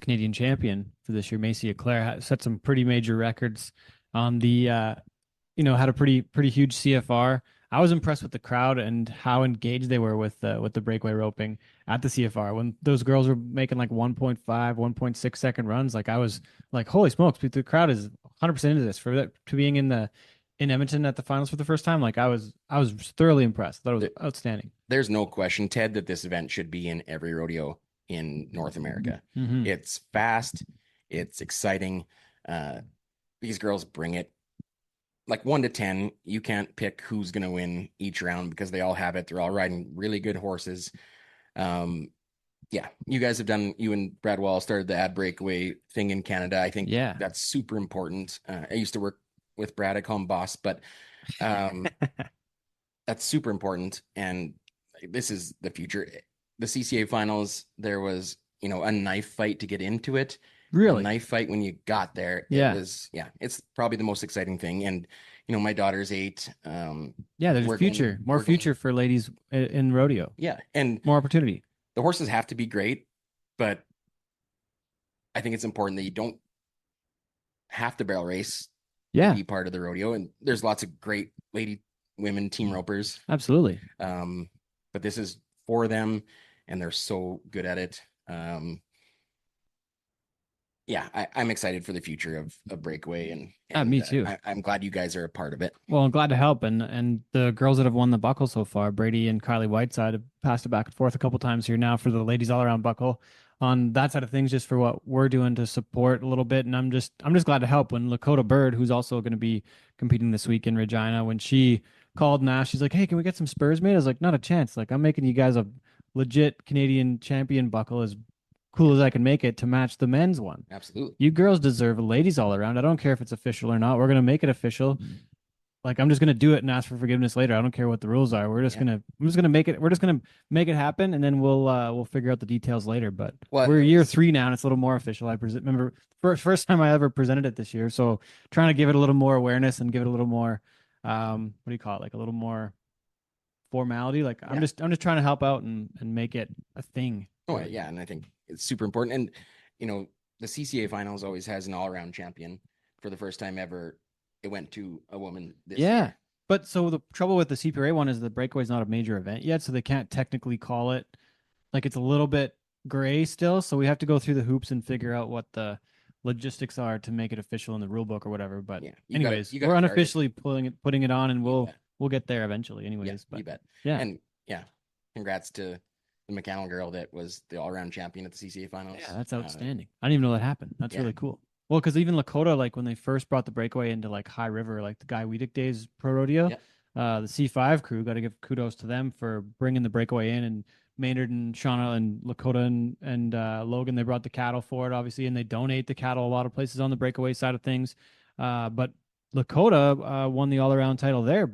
Canadian champion for this year. Macy Eclair set some pretty major records on the had a pretty huge CFR. I was impressed with the crowd and how engaged they were with the breakaway roping at the CFR. When those girls were making like 1.5, 1.6 second runs, like I was like, holy smokes, the crowd is 100% into this to being in Edmonton at the finals for the first time. Like I was thoroughly impressed. That was outstanding. There's no question, Ted, that this event should be in every rodeo in North America. Mhm. It's fast, it's exciting. These girls bring it. Like 1 to 10, you can't pick who's going to win each round because they all have it. They're all riding really good horses. Yeah, you and Brad Wall started the ad breakaway thing in Canada. I think that's super important. I used to work with Brad. I call him boss, but that's super important. And this is the future. The CCA finals, there was, a knife fight to get into it. Really? A knife fight when you got there. Yeah. It's probably the most exciting thing. And, my daughter's 8. There's more future for ladies in rodeo. Yeah. And more opportunity. The horses have to be great, but I think it's important that you don't have to barrel race to be part of the rodeo. And there's lots of great women team ropers. Absolutely. But this is for them and they're so good at it. I'm excited for the future of breakaway and me too. I'm glad you guys are a part of it. Well, I'm glad to help. And the girls that have won the buckle so far, Brady and Kylie Whiteside, have passed it back and forth a couple times here now for the ladies all around buckle on that side of things, just for what we're doing to support a little bit. And I'm just glad to help. When Lakota Bird, who's also going to be competing this week in Regina, when she called and asked, she's like, hey, can we get some spurs made? I was like, not a chance. Like, I'm making you guys a legit Canadian champion buckle as cool as I can make it to match the men's one. Absolutely. You girls deserve ladies all around. I don't care if it's official or not. We're going to make it official. Like I'm just gonna do it and ask for forgiveness later. I don't care what the rules are. We're just Yeah. gonna I'm just gonna make it. We're just gonna make it happen, and then we'll figure out the details later. But Well, we're it year was- 3 now, and it's a little more official. I remember first time I ever presented it this year, so trying to give it a little more awareness and give it a little more what do you call it? Like a little more formality. Like I'm Yeah. just trying to help out and make it a thing. Oh yeah, and I think it's super important. And the CCA finals always has an all-around champion. For the first time ever, it went to a woman this Yeah. year. But so the trouble with the CPRA one is the breakaway is not a major event yet, so they can't technically call it. Like it's a little bit gray still, so we have to go through the hoops and figure out what the logistics are to make it official in the rule book or whatever. But Yeah, you gotta- anyways, you gotta we're start it. unofficially putting it on, and You bet. we'll get there eventually. Yeah, Anyways, you but bet. yeah, And yeah, congrats to the McConnell girl that was the all-around champion at the CCA finals. yeah, that's outstanding. I didn't even know that happened. That's yeah. really cool. Well, because even Lakota, like when they first brought the breakaway into like High River, like the Guy Weedick Days Pro Rodeo, Yep. the C5 crew, got to give kudos to them for bringing the breakaway in. And Maynard and Shauna and Lakota and Logan, they brought the cattle for it, obviously, and they donate the cattle a lot of places on the breakaway side of things. But Lakota won the all-around title there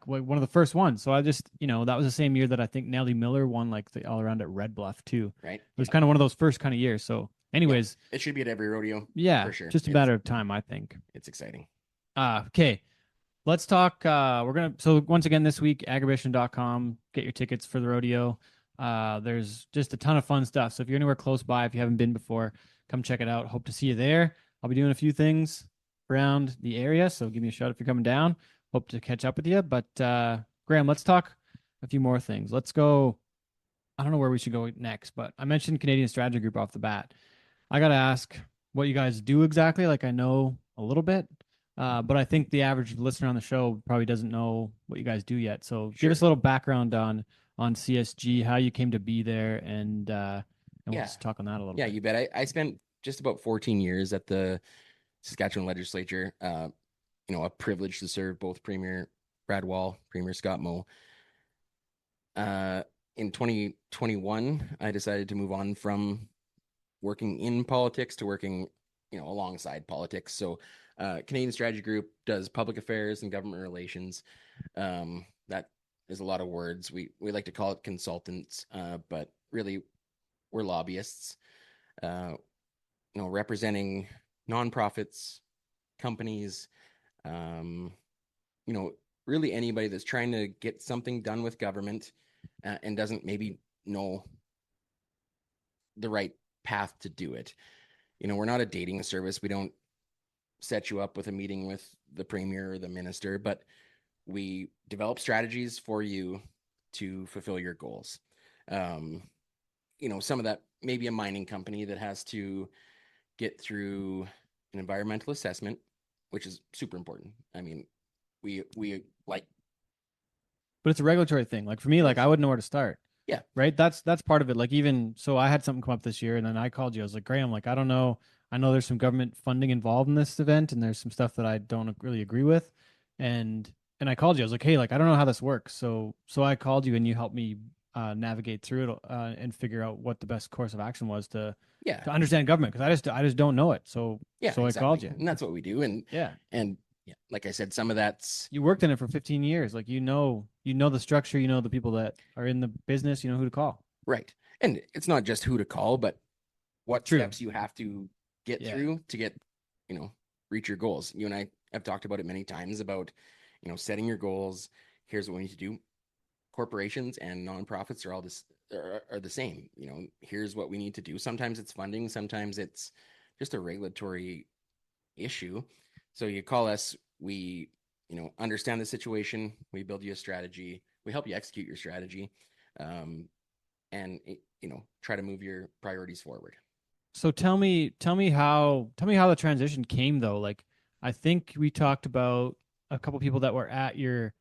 one of the first ones. So I just, that was the same year that I think Nellie Miller won like the all-around at Red Bluff too. Right. It was kind of one of those first kind of years. So anyways, It should be at every rodeo. yeah, for sure. just a matter of time, I think. It's exciting. Okay. Let's talk. So once again, this week, agribition.com, get your tickets for the rodeo. There's just a ton of fun stuff. So if you're anywhere close by, if you haven't been before, come check it out. Hope to see you there. I'll be doing a few things around the area. So give me a shout if you're coming down. Hope to catch up with you. But Graham, let's talk a few more things. Let's go. I don't know where we should go next, but I mentioned Canadian Strategy Group off the bat. I got to ask what you guys do exactly. Like I know a little bit, but I think the average listener on the show probably doesn't know what you guys do yet. So give us a little background on CSG, how you came to be there, and we'll Yeah. just talk on that a little Yeah, bit. you bet. I spent just about 14 years at the Saskatchewan legislature. A privilege to serve both Premier Brad Wall, Premier Scott Moe. In 2021, I decided to move on from working in politics to working, alongside politics. So Canadian Strategy Group does public affairs and government relations. That is a lot of words. We like to call it consultants, but really we're lobbyists, representing nonprofits, companies, really anybody that's trying to get something done with government and doesn't maybe know the right path to do it. We're not a dating service. We don't set you up with a meeting with the premier or the minister, but we develop strategies for you to fulfill your goals. Some of that maybe a mining company that has to get through an environmental assessment, which is super important. I mean, we like, But it's a regulatory thing. Like for me, like I wouldn't know where to start. Yeah. Right. That's part of it. Like even so, I had something come up this year, and then I called you. I was like, Graham, like I don't know. I know there's some government funding involved in this event, and there's some stuff that I don't really agree with, and I called you. I was like, hey, like I don't know how this works. So I called you, and you helped me navigate through it and figure out what the best course of action was to understand government, because I just don't know it. So I called you, and that's what we do. And yeah, like I said, some of that's you worked in it for 15 years. Like you know the structure, the people that are in the business, who to call. right. And it's not just who to call, but what True. steps you have to get through to get, reach your goals. You and I have talked about it many times about, setting your goals. Here's what we need to do. Corporations and nonprofits are all are the same. Here's what we need to do. Sometimes it's funding, sometimes it's just a regulatory issue. So you call us, we, understand the situation, we build you a strategy, we help you execute your strategy, and try to move your priorities forward. So tell me how the transition came though. Like I think we talked about a couple people that were at the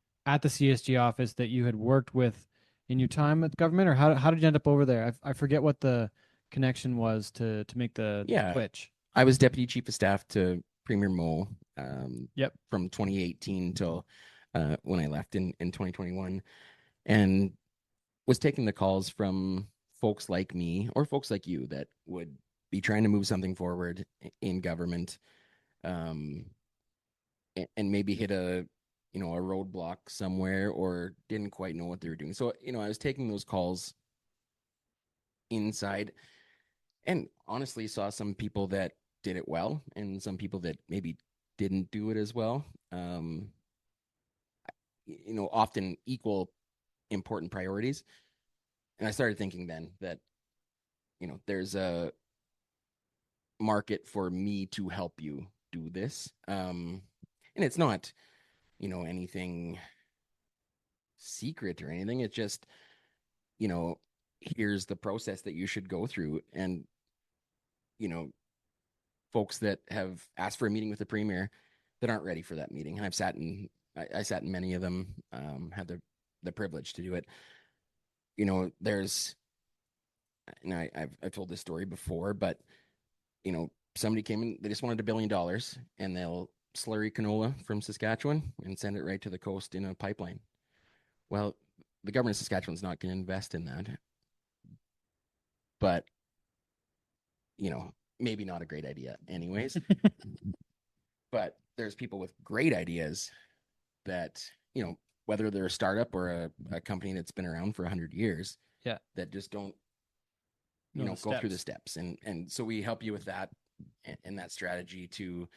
CSG office that you had worked with in your time at government, or how did you end up over there? I forget what the connection was to make the switch. I was deputy chief of staff to Premier Moe from 2018 till when I left in 2021, and was taking the calls from folks like me or folks like you that would be trying to move something forward in government, and maybe hit a a roadblock somewhere or didn't quite know what they were doing. So, I was taking those calls inside and honestly saw some people that did it well and some people that maybe didn't do it as well. Often equal important priorities. And I started thinking then that, there's a market for me to help you do this. And it's not, anything secret or anything. It's just, here's the process that you should go through. And, folks that have asked for a meeting with the premier that aren't ready for that meeting. And I sat in many of them, had the privilege to do it. There's, I've told this story before, but, somebody came in, they just wanted $1 billion and they'll slurry canola from Saskatchewan and send it right to the coast in a pipeline. Well, the government of Saskatchewan's not going to invest in that. But, maybe not a great idea anyways. But there's people with great ideas that, whether they're a startup or a company that's been around for 100 years, that just don't, go through the steps. And so we help you with that and that strategy to,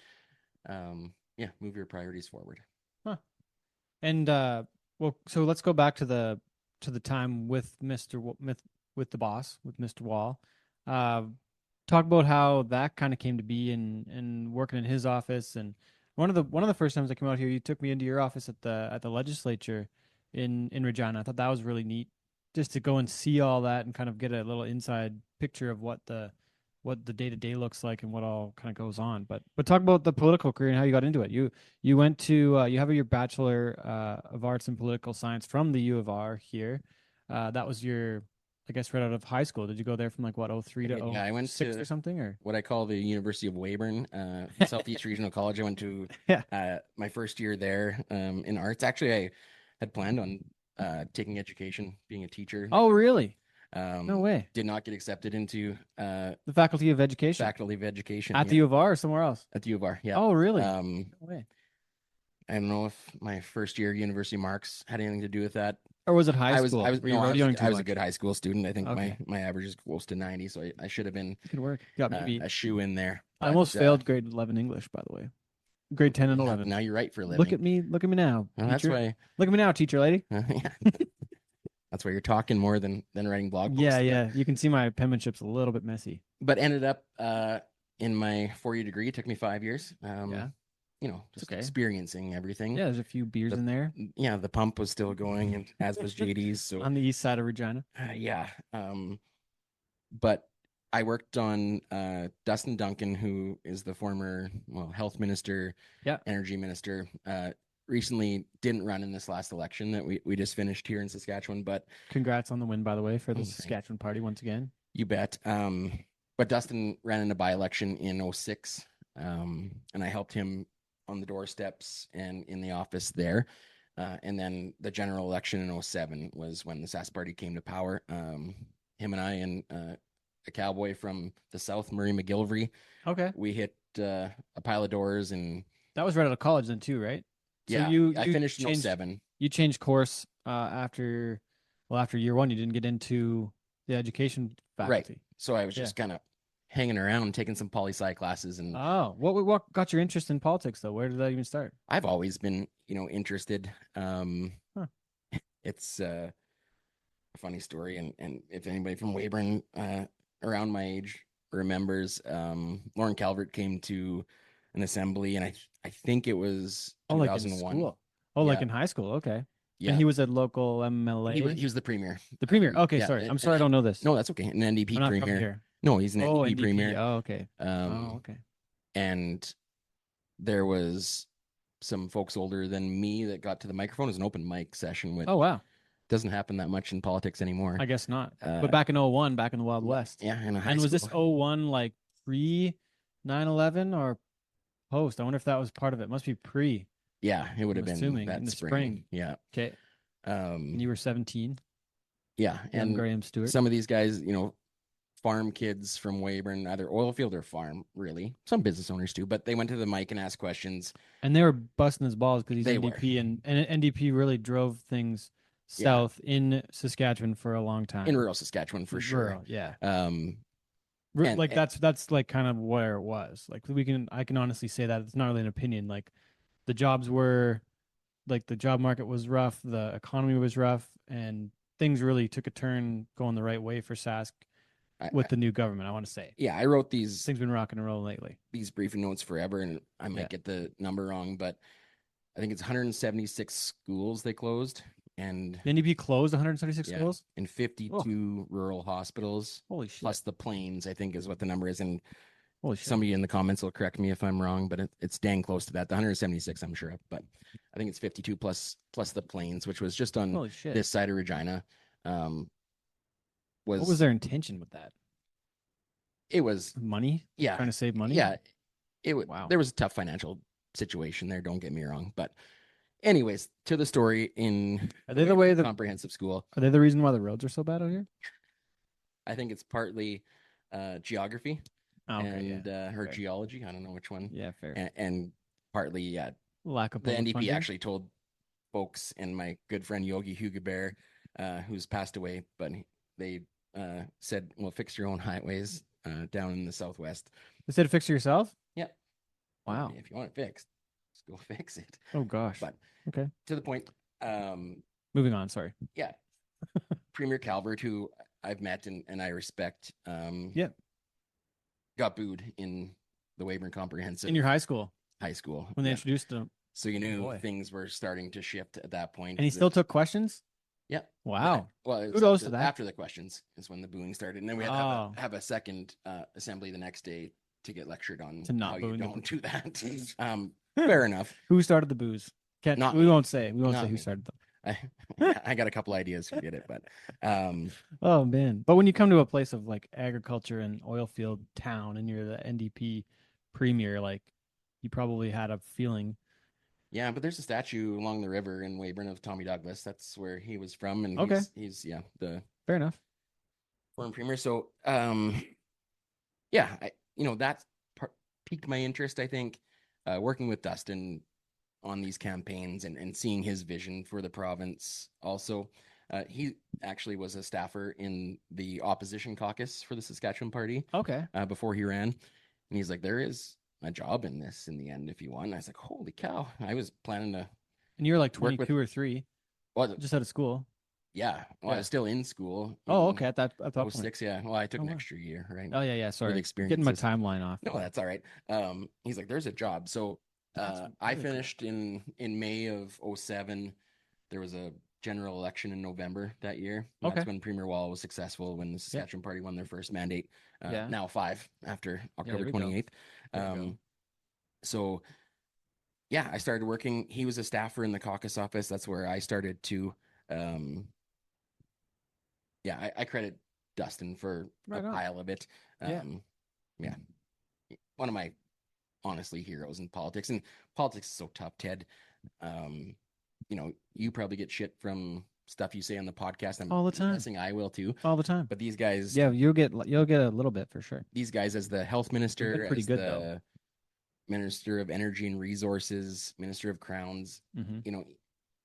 move your priorities forward. Huh. And, well, so let's go back to the time with with the boss, with Mr. Wall. Talk about how that kind of came to be and working in his office. And one of the first times I came out here, you took me into your office at the legislature in Regina. I thought that was really neat, just to go and see all that and kind of get a little inside picture of what the day-to-day looks like and what all kind of goes on. But talk about the political career and how you got into it. You went to you have your Bachelor of Arts in Political Science from the U of R here. That was your, I guess, right out of high school. Did you go there from like what, 03 to 06 I went to or something, or what I call the University of Weyburn, Southeast Regional College. I went to my first year there in arts. Actually, I had planned on taking education, being a teacher. Oh, really? No way. Did not get accepted into The Faculty of Education at the U of R or somewhere else? At the U of R, yeah. Oh, really? No way. I don't know if my first year university marks had anything to do with that. Or was it high school? I was rodeoing I was a good high school student. I think Okay. my average is close to 90, so I should have been Good work. Got me beat. a shoe in there. I almost failed grade 11 English, by the way. Grade 10 and 11. Now you're right for a living. Look at me now. Well, that's teacher. why. Look at me now, teacher lady. That's why you're talking more than writing blog posts. Yeah. You can see my penmanship's a little bit messy. But ended up in my 4-year degree. It took me 5 years. Just experiencing everything. Yeah, there's a few beers in there. Yeah, the pump was still going, and as was JD's. So on the east side of Regina. But I worked on Dustin Duncan, who is the former health minister, energy minister. Recently didn't run in this last election that we just finished here in Saskatchewan. But congrats on the win, by the way, for the Saskatchewan party once again. You bet. But Dustin ran in a by-election in 2006, and I helped him on the doorsteps and in the office there. And then the general election in 2007 was when the Sask party came to power. Him and I and a cowboy from the south, Murray McGilvery. Okay. We hit a pile of doors, and that was right out of college then too, right? So yeah, I finished in 2007. You changed course after year one. You didn't get into the education faculty. Right. So I was just kind of hanging around, taking some poli-sci classes. And what got your interest in politics though? Where did that even start? I've always been, interested. It's a funny story, and if anybody from Weyburn around my age remembers, Lauren Calvert came to an assembly, and I think it was 2001. Like like in high school. Okay. Yeah. And he was a local MLA. He was the premier. The premier. Okay, sorry. I'm sorry I don't know this. No, that's okay. An NDP premier. No, he's an NDP premier. Oh, okay. Okay. And there was some folks older than me that got to the microphone. It was an open mic session. Which doesn't happen that much in politics anymore. I guess not. But back in 2001, back in the Wild West. Yeah. And was this 2001 like pre 9/11 or post? I wonder if that was part of it. Must be pre. Yeah, it would have been that in the spring. Yeah. Okay. And you were 17. Yeah, and Graham Stewart. Some of these guys, farm kids from Weyburn, either oil field or farm, really. Some business owners too, but they went to the mic and asked questions. And they were busting his balls because he's They NDP, and NDP really drove things Yeah. south in Saskatchewan for a long time. In rural Saskatchewan, for sure. Rural, yeah. And- Like that's like kind of where it was. Like I can honestly say that it's not really an opinion. Like the jobs were, like the job market was rough, the economy was rough, and things really took a turn going the right way for Sask with the new government. I want to say, I wrote these things been rocking and rolling lately. these briefing notes forever, and I might Yeah. get the number wrong, but I think it's 176 schools they closed, and The NDP closed 176 Yeah. schools. and 52 rural hospitals, Holy shit! plus the plains, I think is what the number is. And Holy shit! somebody in the comments will correct me if I'm wrong, but it's dang close to that. The 176, I'm sure of, but I think it's 52 plus the plains, which was just on Holy shit! this side of Regina. What was their intention with that? It was Money? yeah Trying to save money? yeah it was Wow. There was a tough financial situation there, don't get me wrong, but anyways, to the story. In Are they the way that? comprehensive school, Are they the reason why the roads are so bad out here? I think it's partly geography Oh, okay, and her fair. geology, I don't know which one, Yeah, fair. and partly Lack of the public NDP funding? actually told folks, and my good friend Yogi Hugabear, who's passed away, but they said, well, fix your own highways down in the southwest. They said fix it yourself. Yeah. Wow. If you want it fixed, just go fix it. Oh gosh. But Okay. to the point, Moving on. Sorry. Premier Calvert, who I've met and I respect, got booed in the Weyburn Comprehensive In your high school high school when they Yeah. introduced him, So you knew boy. things were starting to shift at that point. and he still took questions. Yeah. Wow. Well, it was Kudos after, to that. after the questions is when the booing started, and then we had to Oh. have a second assembly the next day to get lectured on To not how boo you in the- don't do that. Fair enough. Who started the booze? Can't. Not we me. won't say. We won't Not say who me. started them. I got a couple ideas, forget it, but Oh man. But when you come to a place of like agriculture and oil field town, and you're the NDP premier, like you probably had a feeling. yeah, but there's a statue along the river in Weyburn of Tommy Douglas. That's where he was from, and Okay. he's the Fair enough. former premier. So that piqued my interest, I think, working with Dustin on these campaigns and seeing his vision for the province. Also, he actually was a staffer in the opposition caucus for the Saskatchewan Party Okay. before he ran, and he's like, there is a job in this in the end if you want. And I was like, holy cow! I was planning to. And you were like Work with- 22 or 3, Well, just out of school. yeah. Well, I was still in school. Oh, in okay. At that point. 06, yeah. Well, I took Oh, an wow. extra year, right? Oh yeah. Sorry. experiences. Getting my timeline off. No, that's all right. He's like, there's a job. So That's I really cool. finished in May of 07. There was a general election in November that year. And That's Okay. when Premier Wall was successful, when the Saskatchewan Party won their first mandate. Yeah. Now 5 after October there you go. 28th. There you go. So yeah, I started working. He was a staffer in the caucus office. That's where I started to. I credit Dustin for Right a on. pile of it. Yeah. Yeah. One of my honestly heroes in politics, and politics is so tough, Ted. You probably get shit from stuff you say on the podcast. I'm All the time. guessing I will too. All the time. But these guys, Yeah, you'll get a little bit for sure. these guys as the health minister, pretty as good, the though. minister of energy and resources, minister of crowns, Mm-hmm.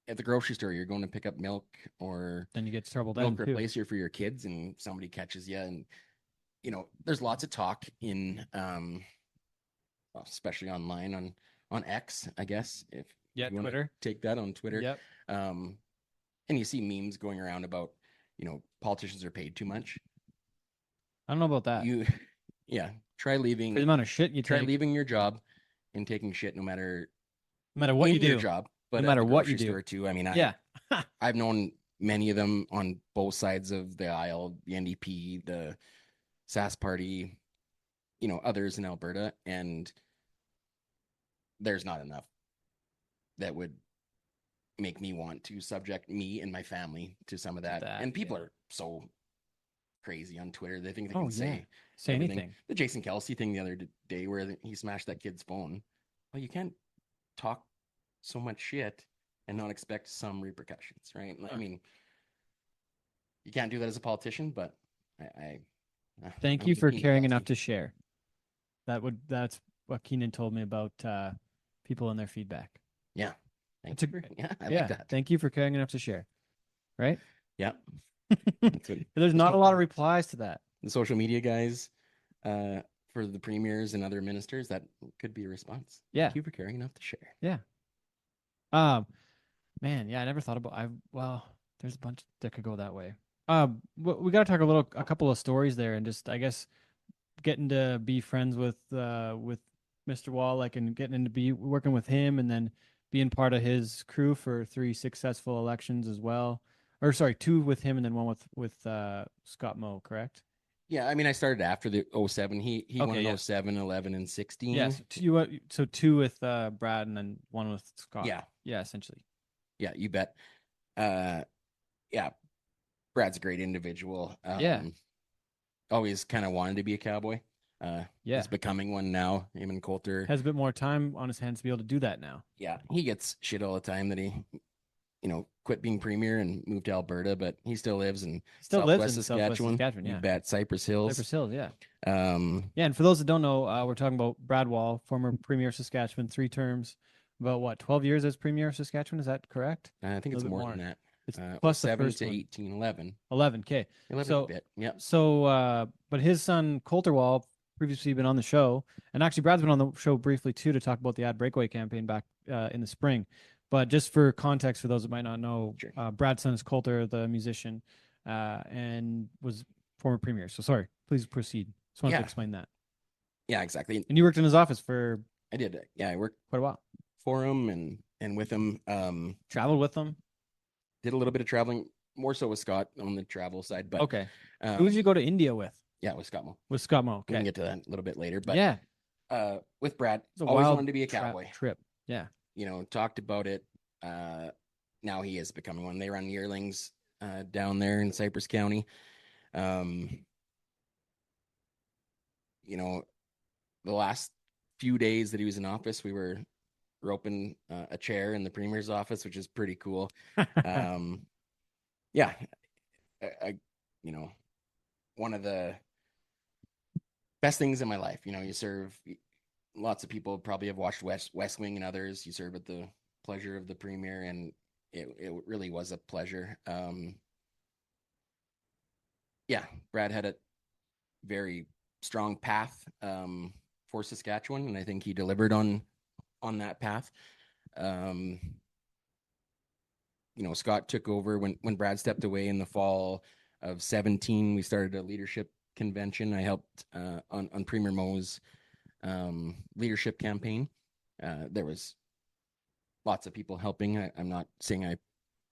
at the grocery store, you're going to pick up milk or Then you get trouble milk then too. replacer for your kids, and somebody catches you, and there's lots of talk in especially online on X, I guess, if Yeah, you wanna Twitter. take that on Twitter. Yep. And you see memes going around about politicians are paid too much. I don't know about that. Try For leaving the amount of shit you try take, leaving your job and taking shit no matter what you in your do. job, but No at matter the what you grocery do. store too. I mean, Yeah. I've known many of them on both sides of the aisle, the NDP, the SAS party, others in Alberta, and there's not enough that would make me want to subject me and my family to some of that. And people are so crazy on Twitter. They think they can say everything. anything. The Jason Kelsey thing the other day where he smashed that kid's phone. Well, you can't talk so much shit and not expect some repercussions, right? I mean, you can't do that as a politician, but I Thank I'm you for keeping caring Dusty. enough to share. That's what Keenan told me about people and their feedback. Yeah. Thank It's a- you. Yeah, I yeah, like that. thank you for caring enough to share. Right? Yeah. That's what- There's not a lot of replies to that. the social media guys for the premiers and other ministers, that could be a response. Yeah. Thank you for caring enough to share. Yeah. Man, yeah, I never thought about well, there's a bunch that could go that way. We got to talk a couple of stories there, and just I guess getting to be friends with Mr. Wallach and getting to be working with him, and then being part of his crew for 3 successful elections as well. Or sorry, 2 with him and then one with Scott Moe, correct? Yeah, I mean, I started after the 07. He won Okay, in yeah. 07, 11, and 16. Yes. So 2 with Brad and then 1 with Scott. Yeah. Yeah, essentially. Yeah, you bet. Yeah, Brad's a great individual. Yeah. Always kind of wanted to be a cowboy. Yeah. He's becoming one now. Him and Coulter. Has a bit more time on his hands to be able to do that now. Yeah, he gets shit all the time that he, quit being premier and moved to Alberta, but he still lives in Still lives Southwest in Southwest Saskatchewan, You yeah. bet, Cypress Hills. Cypress Hills, yeah. Yeah, And for those that don't know, we're talking about Brad Wall, former Premier of Saskatchewan, 3 terms, about what, 12 years as Premier of Saskatchewan? Is that correct? I think it's little bit more than more. that. It's plus the 7 first to one. 18, 11. 11, okay. 11 So- a bit. Yeah. So, but his son Coulter Wall previously been on the show, and actually Brad's been on the show briefly too to talk about the ad breakaway campaign back in the spring. But just for context, for those that might not know, Sure. Brad's son is Coulter, the musician, and was former premier. So sorry, please proceed. Just wanted to Yeah. explain that. Yeah, exactly. And you worked in his office for I did. Yeah, I worked quite a while. for him and with him. Traveled with them. Did a little bit of traveling, more so with Scott on the travel side. But Okay. Who did you go to India with? Yeah, with Scott Moe. With Scott Moe. We can Okay. get to that a little bit later. But Yeah. With Brad, It's a always wild wanted to be a cowboy. trip. Yeah. Talked about it. Now he is becoming one. They run yearlings down there in Cypress County. The last few days that he was in office, we were roping a chair in the premier's office, which is pretty cool. Yeah, one of the best things in my life. You serve. Lots of people probably have watched West Wing and others. You serve at the pleasure of the premier, and it really was a pleasure. Yeah, Brad had a very strong path for Saskatchewan, and I think he delivered on that path. Scott took over when Brad stepped away in the fall of 17. We started a leadership convention. I helped on Premier Moe's leadership campaign. There was lots of people helping. I'm not saying I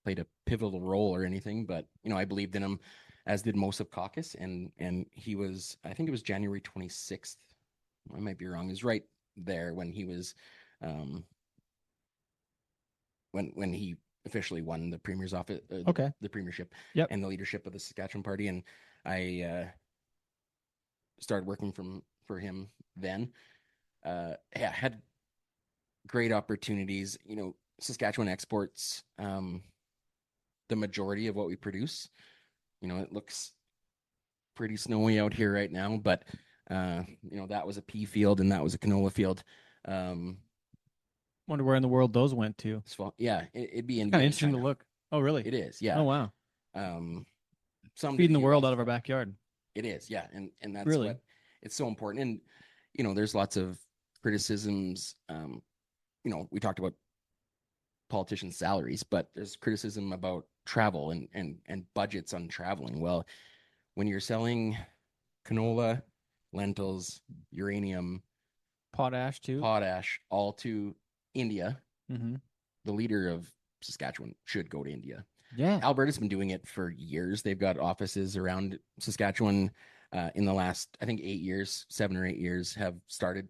played a pivotal role or anything, but I believed in him, as did most of caucus. And he was, I think it was January 26th. I might be wrong. He was right there when he was when he officially won the premier's office. Okay. The premiership. Yep. And the leadership of the Saskatchewan Party. And I started working for him then. Had great opportunities. Saskatchewan exports the majority of what we produce. It looks pretty snowy out here right now, but that was a pea field and that was a canola field. Wonder where in the world those went to. Yeah, it'd be Kind of interesting to look. Oh, really? It is. Yeah. Oh, wow. Some Feeding the world out of our backyard. It is. Yeah, and that's Really? what it's so important. And there's lots of criticisms. We talked about politicians' salaries, but there's criticism about travel and budgets on traveling. Well, when you're selling canola, lentils, uranium, Potash too. potash, all to India, Mm-hmm. the leader of Saskatchewan should go to India. Yeah. Alberta's been doing it for years. They've got offices around Saskatchewan. In the last, I think 7 or 8 years, have started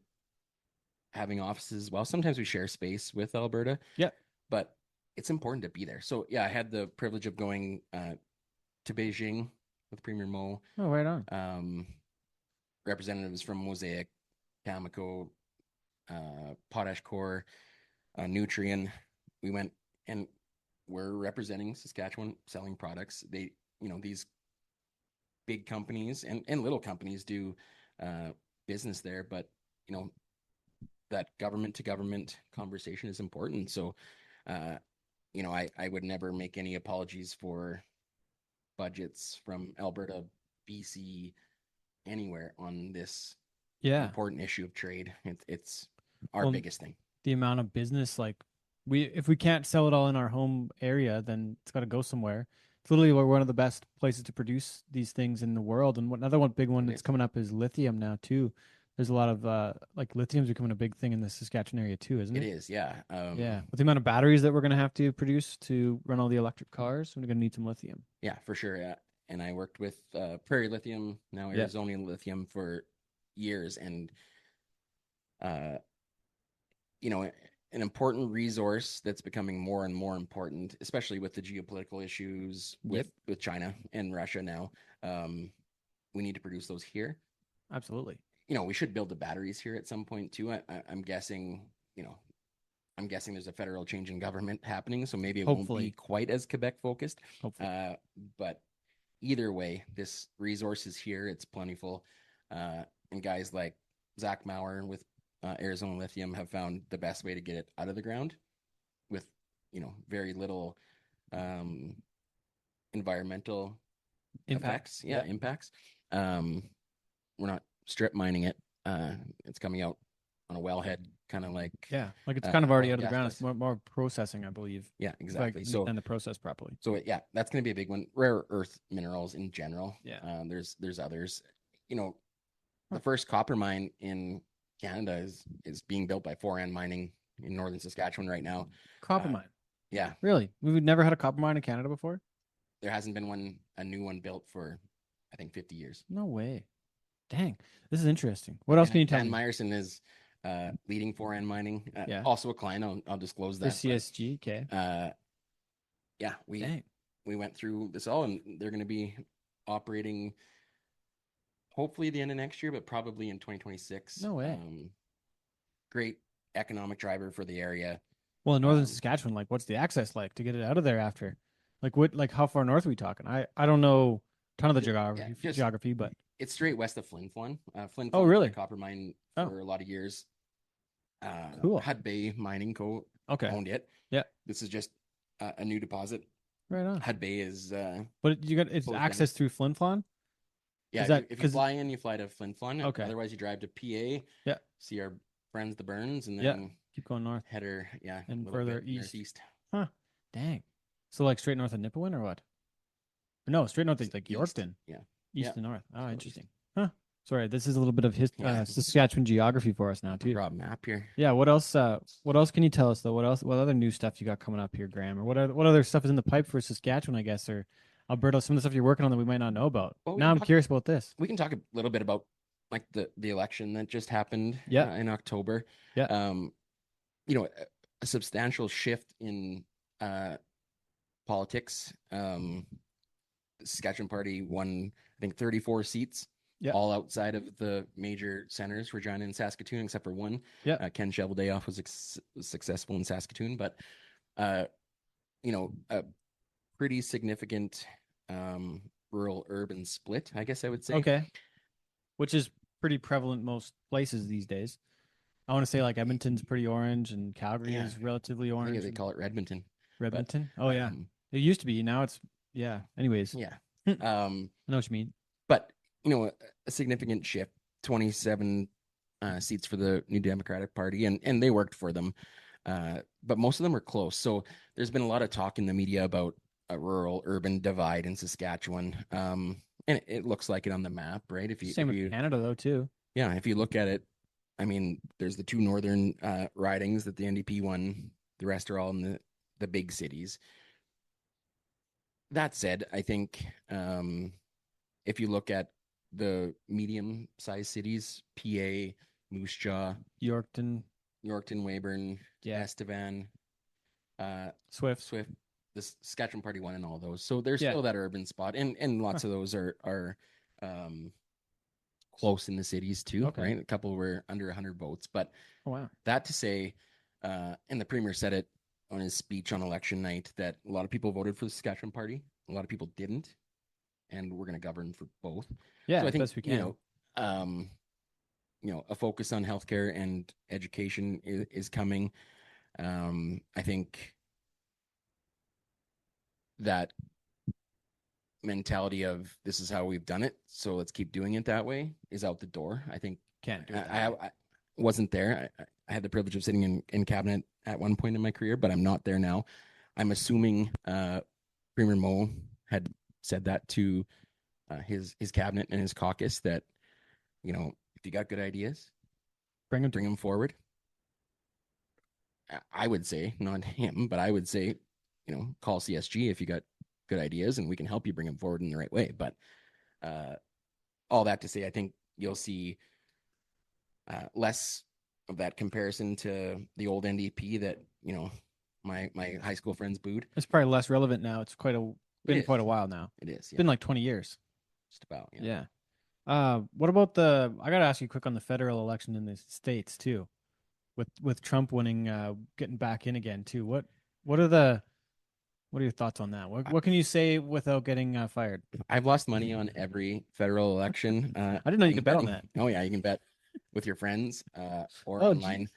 having offices. Well, sometimes we share space with Alberta. Yeah. But it's important to be there. So yeah, I had the privilege of going to Beijing with Premier Moe. Oh, right on. Representatives from Mosaic, Cameco, Potash Corps, Nutrien. We went and we're representing Saskatchewan, selling products. They, these big companies and little companies do business there, but you know, that government to government conversation is important. So, you know, I would never make any apologies for budgets from Alberta, BC, anywhere on this Yeah. important issue of trade. It's our Well, biggest thing. the amount of business, like if we can't sell it all in our home area, then it's got to go somewhere. It's literally one of the best places to produce these things in the world. And another one big one It that's is. coming up is lithium now too. There's a lot of like lithium's becoming a big thing in the Saskatchewan area too, isn't It it? is, yeah. Yeah. With the amount of batteries that we're gonna have to produce to run all the electric cars, we're gonna need some lithium. Yeah, for sure. Yeah. And I worked with Prairie Lithium, now Yeah. Arizona Lithium, for years, and you know, an important resource that's becoming more and more important, especially with the geopolitical issues with China and Russia now. We need to produce those here. Absolutely. You know, we should build the batteries here at some point too. I'm guessing, you know, I'm guessing there's a federal change in government happening, so maybe it won't Hopefully. be quite as Quebec focused. Hopefully. But either way, this resource is here. It's plentiful. And guys like Zach Maurer with Arizona Lithium have found the best way to get it out of the ground with, you know, very little environmental effects. Yeah, Yep. impacts. We're not strip mining it. It's coming out on a wellhead, kind of like Yeah. Like it's kind of already oil out of the gas ground. It's plants. more processing, I believe. Yeah, If I exactly. So and the process properly. so yeah, that's going to be a big one. Rare earth minerals in general. Yeah. There's others. You know, the first copper mine in Canada is being built by Foran Mining in northern Saskatchewan right now. Copper mine. Yeah, Really? We've never had a copper mine in Canada before? there hasn't been a new one built for I think 50 years. No way. Dang. This is interesting. What else can you tell Dan me? Meyerson is leading Foran Mining. Yeah. Also a client. I'll disclose For that. but, CSG, okay. yeah, we Dang. went through this all, and they're going to be operating hopefully the end of next year, but probably in 2026. No way. Great economic driver for the area. Well, in northern um, Saskatchewan, like what's the access like to get it out of there after? Like how far north are we talking? I don't know a ton of the geography, but It's straight west of Flin Flon. Flin Oh, Flon was really? a copper mine Oh. for a lot of years. Cool. Hud Bay Mining Co. okay. owned it. Yeah. This is just a new deposit. Right on. Hud Bay is But you got it's Closed access through Flin Flon? yeah. Is that- if you 'cause- fly in, you fly to Flin Flon. Okay. Otherwise, you drive to PA. Yeah. See our friends the Burns, and Yeah. then Keep going north. header yeah a And little further bit east. northeast. Huh. Dang. So like straight north of Nipawin or what? No, straight north of like East. Yorkton. Yeah. East Yeah. and north. Oh, East. interesting. Huh. Sorry, this is a little bit of Yeah. Saskatchewan geography for us now too. Draw a map here. Yeah. What else? What else can you tell us though? What else? What other new stuff you got coming up here, Graham? Or what other stuff is in the pipe for Saskatchewan? I guess or Alberta. Some of the stuff you're working on that we might not know about. Well, we Now can I'm talk- curious about this. We can talk a little bit about like the election that just happened Yeah. in October. Yeah. You know, a substantial shift in politics. The Saskatchewan Party won, I think, 34 seats, Yeah. all outside of the major centers, Regina and Saskatoon, except for one. Yeah. Ken Cheveldayoff was successful in Saskatoon, but you know, a pretty significant rural urban split, I guess I would say. Okay. Which is pretty prevalent most places these days. I want to say like Edmonton's pretty orange and Calgary Yeah. is relatively I orange. think they and call it Redmonton. Redmonton. Oh yeah. Um, It used to be. Now it's yeah. Anyways, yeah. I know what you mean. But you know, a significant shift, 27 seats for the New Democratic Party, and they worked for them, but most of them are close. So there's been a lot of talk in the media about a rural-urban divide in Saskatchewan, and it looks like it on the map, right? Same with Canada though too. yeah, if you look at it, I mean, there's the two northern ridings that the NDP won. The rest are all in the big cities. That said, I think if you look at the medium-sized cities, PA, Moose Jaw, Yorkton, Weyburn, Yeah. Estevan, Swift. Swift, the Saskatchewan Party won in all those. So there's Yeah. still that urban spot, and lots of those are close in the cities too, Okay. right? A couple were under 100 votes, but Oh wow. that to say, and the premier said it on his speech on election night, that a lot of people voted for the Saskatchewan Party, a lot of people didn't. and we're going to govern for both. Yeah, so I think best we can. A focus on healthcare and education is coming. I think that mentality of this is how we've done it, so let's keep doing it that way is out the door. I think Can't do it. I wasn't there. I had the privilege of sitting in cabinet at one point in my career, but I'm not there now. I'm assuming Premier Moe had said that to his cabinet and his caucus that, if you got good ideas, Bring them forward. I would say, not him, but I would say, call CSG if you got good ideas, and we can help you bring them forward in the right way. But all that to say, I think you'll see less of that comparison to the old NDP that my high school friends booed. It's probably less relevant now. It's been quite a while now. It is. It's been like 20 years. Just about. Yeah. What about I got to ask you quick on the federal election in the States too, with Trump winning, getting back in again too. What are your thoughts on that? What can you say without getting fired? I've lost money on every federal election. I didn't know you could bet on that. Oh yeah, you can bet with your friends or Oh, online.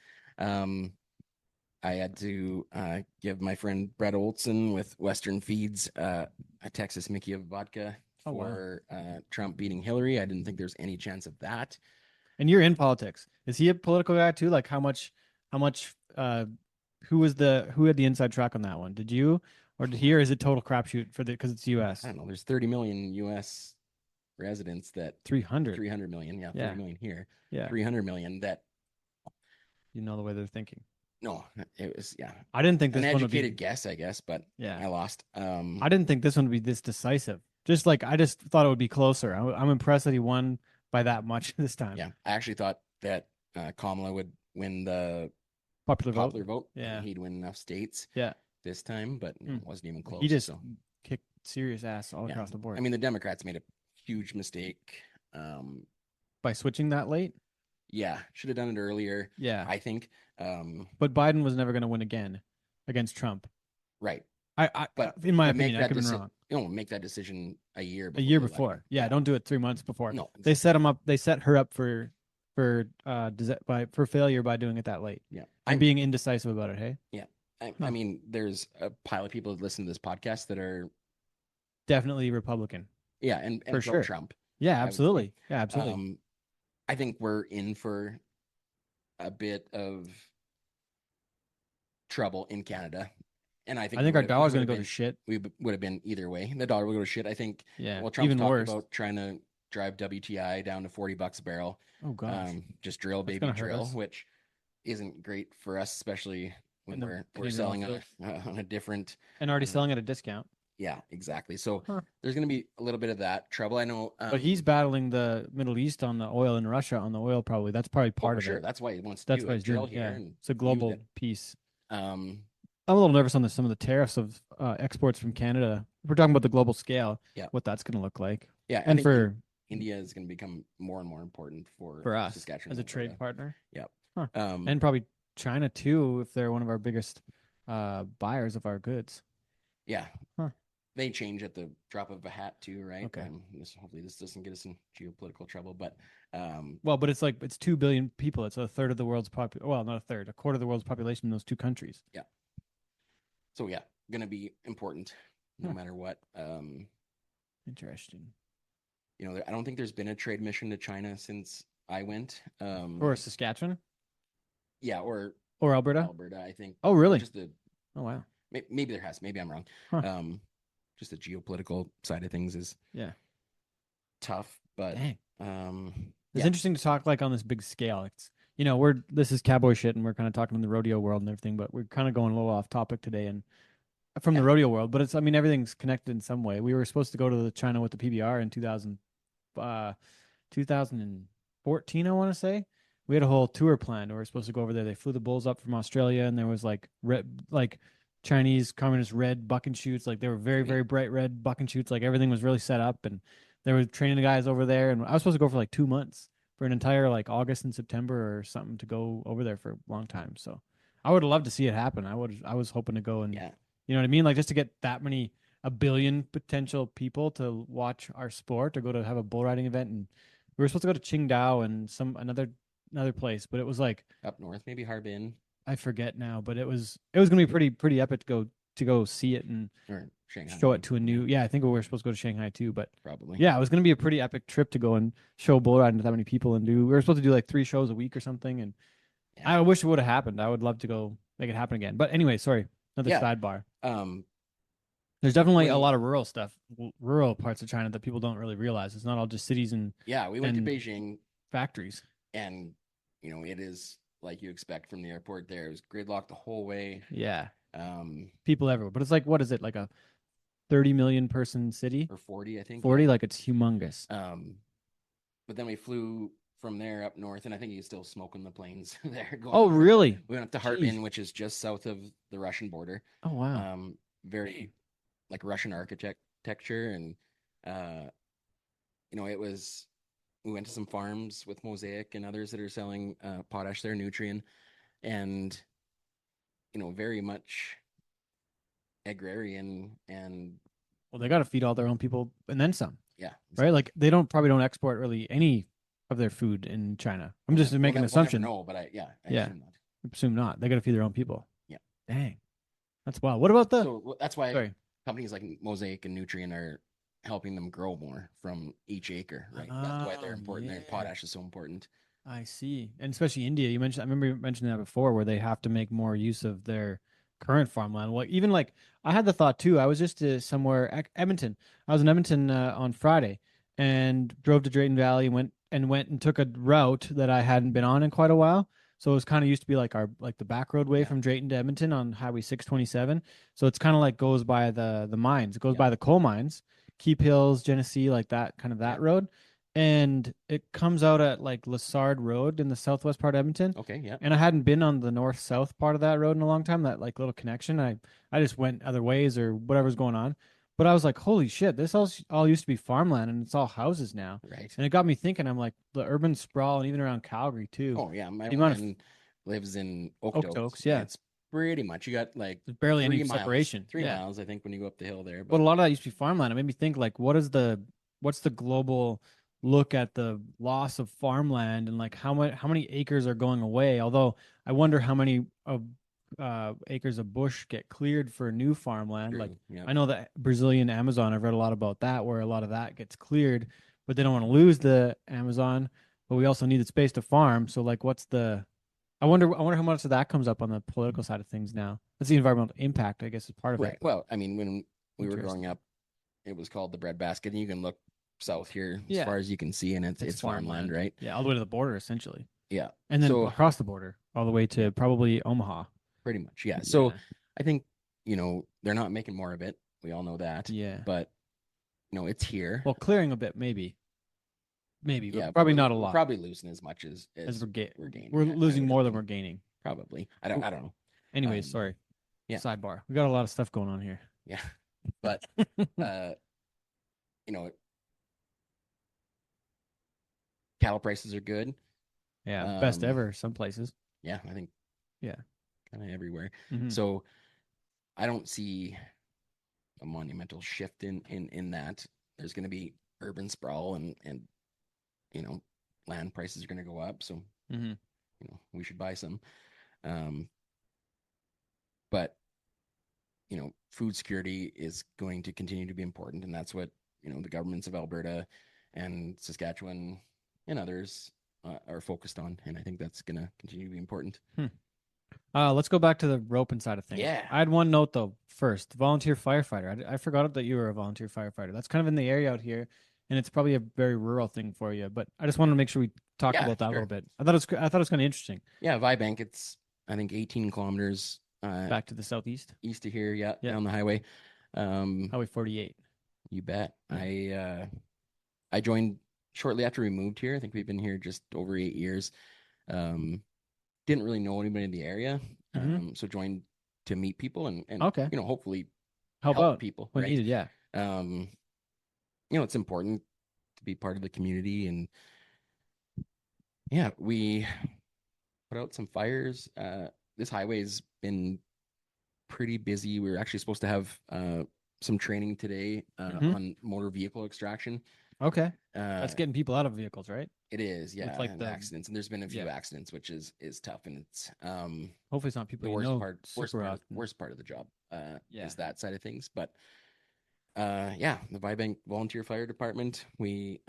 I had to give my friend Brett Olson with Western Feeds a Texas Mickey of vodka for Trump beating Hillary. I didn't think there's any chance of that. And you're in politics. Is he a political guy too? Like how much who had the inside track on that one? Did you or did he, or is it total crapshoot because it's US? I don't know. There's 30 million US residents that 300 million. Yeah. 30 Yeah. million here. Yeah. 300 million that. You know the way they're thinking. No, it was, yeah. I didn't think An this one would be educated guess, I guess, but Yeah. I lost. I didn't think this one would be this decisive. I just thought it would be closer. I'm impressed that he won by that much this time. Yeah, I actually thought that Kamala would win the Popular vote. Yeah. And he'd win enough states. Yeah. This time, but it wasn't even close. He just so. kicked serious ass all across the board. I mean, the Democrats made a huge mistake. By switching that late. Yeah, should have done it earlier. Yeah, I think. But Biden was never going to win again against Trump. Right. But in my opinion, I could be wrong. Make that decision a year before. A year before. Yeah, don't do it 3 months before. No, they set him up. They set her up for failure by doing it that late. Yeah, I'm being indecisive about it. Hey. Yeah, I mean, there's a pile of people that listen to this podcast that are definitely Republican. Yeah, and for sure Trump. Yeah, absolutely. Yeah, absolutely. I think we're in for a bit of trouble in Canada. And I think our dollar's going to go to shit. We would have been either way. The dollar would go to shit. I think. Yeah. Well, Trump's even talking worse. about trying to drive WTI down to $40 a barrel. Oh gosh. Just baby drill, which isn't great for us, especially when we're selling on a different and already selling at a discount. Yeah, exactly. So there's going to be a little bit of that trouble. I know. But he's battling the Middle East on the oil and Russia on the oil. Probably that's probably part of it. That's why he wants to do it. Drill here. Yeah. It's a global piece. I'm a little nervous on some of the tariffs of exports from Canada. If we're talking about the global scale, what that's going to look like. Yeah, and for India is going to become more and more important for us Saskatchewan as a trade partner. Yep. And probably China too, if they're one of our biggest buyers of our goods. Yeah. They change at the drop of a hat too, right? Okay. Hopefully this doesn't get us in geopolitical trouble, but but it's 2 billion people. It's a third of the world's population. Well, not a third, a quarter of the world's population in those two countries. Yeah. So yeah, going to be important no matter what. Interesting. I don't think there's been a trade mission to China since I went. Or Saskatchewan. Yeah, or Alberta. Alberta, I think. Oh, really? Oh wow. Maybe there has. Maybe I'm wrong. Just the geopolitical side of things is tough, but it's interesting to talk like on this big scale. It's this is cowboy shit and we're kind of talking in the rodeo world and everything, but we're kind of going a little off topic today and from the rodeo world, but everything's connected in some way. We were supposed to go to China with the PBR in 2014, I want to say. We had a whole tour planned. We were supposed to go over there. They flew the bulls up from Australia and there was Chinese communist red buck and shoots. Like they were very, very bright red buck and shoots. Like everything was really set up and they were training the guys over there. And I was supposed to go for 2 months for an entire August and September or something to go over there for a long time. So I would love to see it happen. I was hoping to go and, you know what I mean? Just to get that many a billion potential people to watch our sport or go to have a bull riding event, and we were supposed to go to Qingdao and another place, but it was like Up north, maybe Harbin I forget now, but it was gonna be pretty epic to go see it and or Shanghai. show it to a new. Yeah, I think we were supposed to go to Shanghai too, but Probably. yeah, it was gonna be a pretty epic trip to go and show bull riding to that many people and do. We were supposed to do like 3 shows a week or something, and Yeah. I wish it would have happened. I would love to go make it happen again. But anyway, sorry, another Yeah. sidebar. Um, There's definitely a when- lot of rural stuff, rural parts of China that people don't really realize. It's not all just cities and yeah, we went to And- Beijing, factories. and it is like you expect from the airport. There, it was gridlocked the whole way. Yeah, Um, people everywhere. But it's like, what is it, like a 30 million person city? or 40, I think. 40, like it's humongous. But then we flew from there up north, and I think he's still smoking the planes there. Oh, really? We went up to Jeez. Harbin, which is just south of the Russian border. Oh, wow. Very like Russian architecture, and it was. We went to some farms with Mosaic and others that are selling potash there, Nutrien, and very much agrarian, and Well, they got to feed all their own people and then some, yeah, right? Like they probably don't export really any of their food in China. I'm just We'll making an never- we'll never assumption. know, but I Yeah. assume not. Assume not. They got to feed their own people. Yeah. Dang. That's wild. What about the? So that's why Sorry. companies like Mosaic and Nutrien are helping them grow more from each acre, right? That's why they're important. Their yeah. potash is so important. I see. And especially India, you mentioned, I remember you mentioning that before, where they have to make more use of their current farmland. Well, even like I had the thought too. I was just somewhere, Edmonton. I was in Edmonton on Friday and drove to Drayton Valley and went and took a route that I hadn't been on in quite a while. So it was kind of used to be like the back road way Yeah. from Drayton to Edmonton on Highway 627. So it's kind of like goes by the mines. It goes Yeah. by the coal mines, Keep Hills, Genesee, like that kind of that Yeah. road. And it comes out at like Lessard Road in the southwest part of Edmonton. Okay, yeah. And I hadn't been on the north-south part of that road in a long time, that like little connection. I just went other ways or whatever's going on. But I was like, holy shit, this all used to be farmland and it's all houses now. Right. And it got me thinking, I'm like, the urban sprawl and even around Calgary too. Oh yeah, my The amount of- woman lives in Oaks, yeah. It's pretty much you got like There's barely any 3 miles, separation. 3 Yeah. miles, I think, when you go up the hill there. But a lot of that used to be farmland. It made me think like, what's the global look at the loss of farmland and like how many acres are going away? Although I wonder how many of acres of bush get cleared for new farmland. True, Like yeah. I know that Brazilian Amazon, I've read a lot about that, where a lot of that gets cleared, but they don't want to lose the Amazon, but we also need the space to farm. So like I wonder how much of that comes up on the political side of things now. That's the environmental impact, I guess, is part of Right. it. Well, I mean, when we were Interesting. growing up, it was called the breadbasket, and you can look south here Yeah. as far as you can see, and it's farmland, farmland. right? Yeah, all the way to the border essentially. Yeah, And then So- across the border, all the way to probably Omaha. pretty much. Yeah. So Yeah. I think they're not making more of it. We all know that. Yeah. But it's here. Well, clearing a bit, maybe, but yeah, probably we're- not a we're lot. probably losing as much as as we're we're gaining. we're I losing would more than imagine. we're gaining. Probably. I don't know. Anyways, Um, sorry. yeah. Sidebar. We got a lot of stuff going on here. Yeah. But you know, cattle prices are good. Yeah, best Um, ever. Some places. Yeah, I think. Yeah. Kind of everywhere. Mhm. So I don't see a monumental shift in that. There's going to be urban sprawl and land prices are going to go up. So Mhm. we should buy some. But food security is going to continue to be important, and that's what the governments of Alberta and Saskatchewan and others are focused on, and I think that's going to continue to be important. Let's go back to the roping side of things. Yeah. I had one note though. First, volunteer firefighter. I forgot that you were a volunteer firefighter. That's kind of in the area out here, and it's probably a very rural thing for you. But I just wanted to make sure we talked Yeah, about that a sure. little bit. I thought it was kind of interesting. Yeah, Vibank, it's I think 18 kilometers Back to the southeast, east of here, yeah, Yeah. down the highway. Highway 48. You bet. Yeah. I joined shortly after we moved here. I think we've been here just over 8 years. Didn't really know anybody in the area, Mhm. so joined to meet people and Okay. hopefully Help help out people. when right? needed. Yeah. It's important to be part of the community, and yeah, we put out some fires. This highway's been pretty busy. We were actually supposed to have some training today Mhm. on motor vehicle extraction. Okay. Uh, That's getting people out of vehicles, right? it is, yeah, like and the- accidents, and there's been a few yeah. accidents, which is tough, and it's Hopefully it's not people the you worst know part, super often. worst part of the job Yeah. is that side of things. But yeah, the Vibank Volunteer Fire Department, we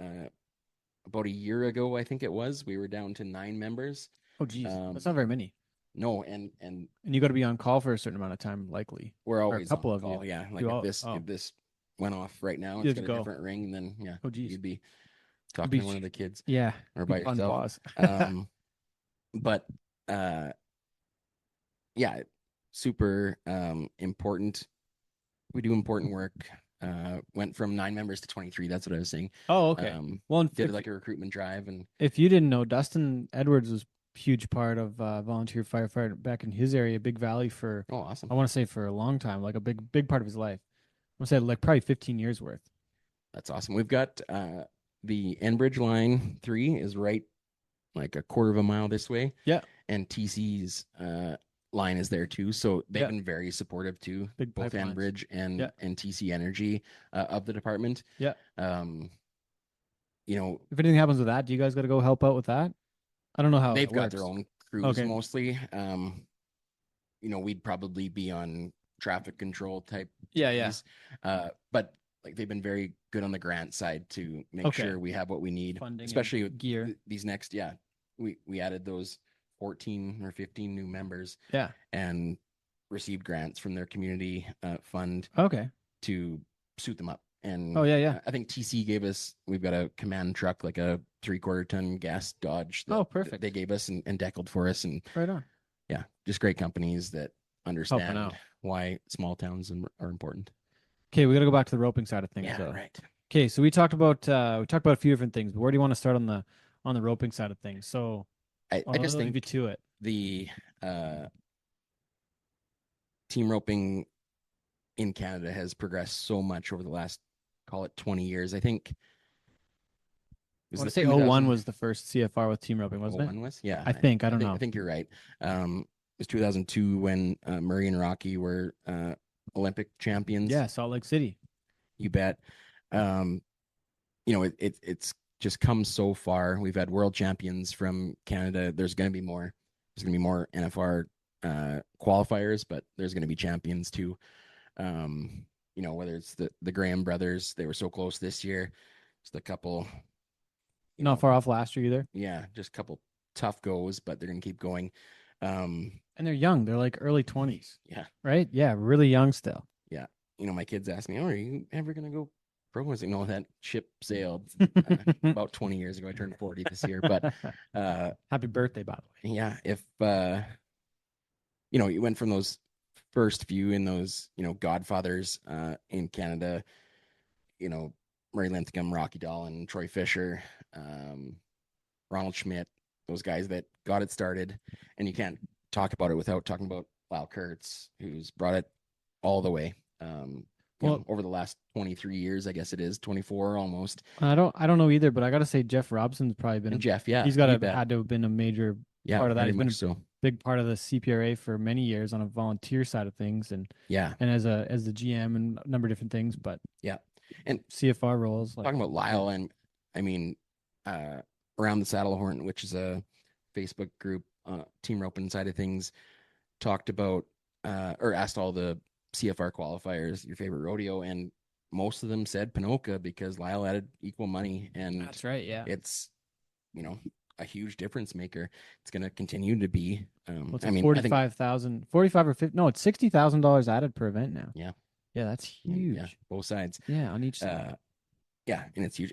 about a year ago, I think it was, we were down to 9 members. Oh, geez. That's not very many. No, and And you got to be on call for a certain amount of time, likely. we're Or a always couple on of you. call. Yeah, like You if all- this oh. if this went off right now, You it's have got to a go. different ring, then yeah, Oh, geez. you'd be It'd talking be to one of the kids Yeah. or by Fun yourself. pause. But yeah, super important. We do important work. Went from 9 members to 23. That's what I was saying. Oh, okay. Well, Did like a recruitment drive, and if you didn't know, Dustin Edwards was a huge part of volunteer firefighter back in his area, Big Valley, for oh, awesome. I want to say for a long time, like a big part of his life. I want to say like probably 15 years worth. That's awesome. We've got the Enbridge line 3 is right like a quarter of a mile this way. Yeah. And TC's line is there too. So they've Yeah. been very supportive too, Big both pipelines. Enbridge and Yeah. and TC Energy of the department. Yeah. You know, If anything happens with that, do you guys got to go help out with that? I don't know how they've it got their works. own crews Okay. mostly. You know, we'd probably be on traffic control type Yeah, yeah. duties. But like they've been very good on the grant side to make Okay. sure we have what we need, Funding and especially with gear. these next, yeah, we added those 14 or 15 new members Yeah. and received grants from their community fund Okay. to suit them up. And Oh, yeah. I think TC gave us, we've got a command truck, like a 3/4 ton gas Dodge. Oh, perfect. They gave us and deckled for us. And Right on. yeah, just great companies that understand out. why small towns are important. Okay, we got to go back to the roping side of things. Yeah, though. right. Okay, so we talked about a few different things, but where do you want to start on the roping side of things? So I just I'll leave you think to it. the team roping in Canada has progressed so much over the last, call it 20 years. I think. I want to say 01 was the first CFR with team roping, wasn't it? 01 was? Yeah. I think. I don't know. I think you're right. It was 2002 when Murray and Rocky were Olympic champions. Yeah, Salt Lake City. You bet. You know, it's just come so far. We've had world champions from Canada. There's going to be more. There's going to be more NFR qualifiers, but there's going to be champions too. You know, whether it's the Graham brothers, they were so close this year. Just a couple. Not far off last year either. Yeah, just a couple tough goes, but they're going to keep going. And they're young. They're like early 20s. Yeah. Right? Yeah, really young still. Yeah. You know, my kids ask me, "Oh, are you ever going to go pro?" I was like, "No, that ship sailed about 20 years ago. I turned 40 this year." But Happy birthday, by the way. yeah, if you know, you went from those first few in those, you know, godfathers in Canada, you know, Murray Linthicum, Rocky Dolan, Troy Fisher, Ronald Schmidt, those guys that got it started. And you can't talk about it without talking about Lyle Kurtz, who's brought it all the way. Well, over the last 23 years, I guess it is 24 almost. I don't know either, but I got to say Jeff Robson's probably been And Jeff, yeah, he's got had to have been a major part of that. very He's been much so. big part of the CPRA for many years on a volunteer side of things, and Yeah, as the GM and a number of different things. But yeah, and CFR roles. Like, talking about Lyle, and I mean, Around the Saddlehorn, which is a Facebook group, team roping side of things, talked about or asked all the CFR qualifiers your favorite rodeo, and most of them said Pinoca because Lyle added equal money, and that's right. Yeah, it's, you know, a huge difference maker. It's going to continue to be. What's I mean, 45,000, 45 or 50? No, it's $60,000 added per event now. Yeah. Yeah, that's huge. Yeah, both sides. Yeah, on each side. Yeah, and it's huge.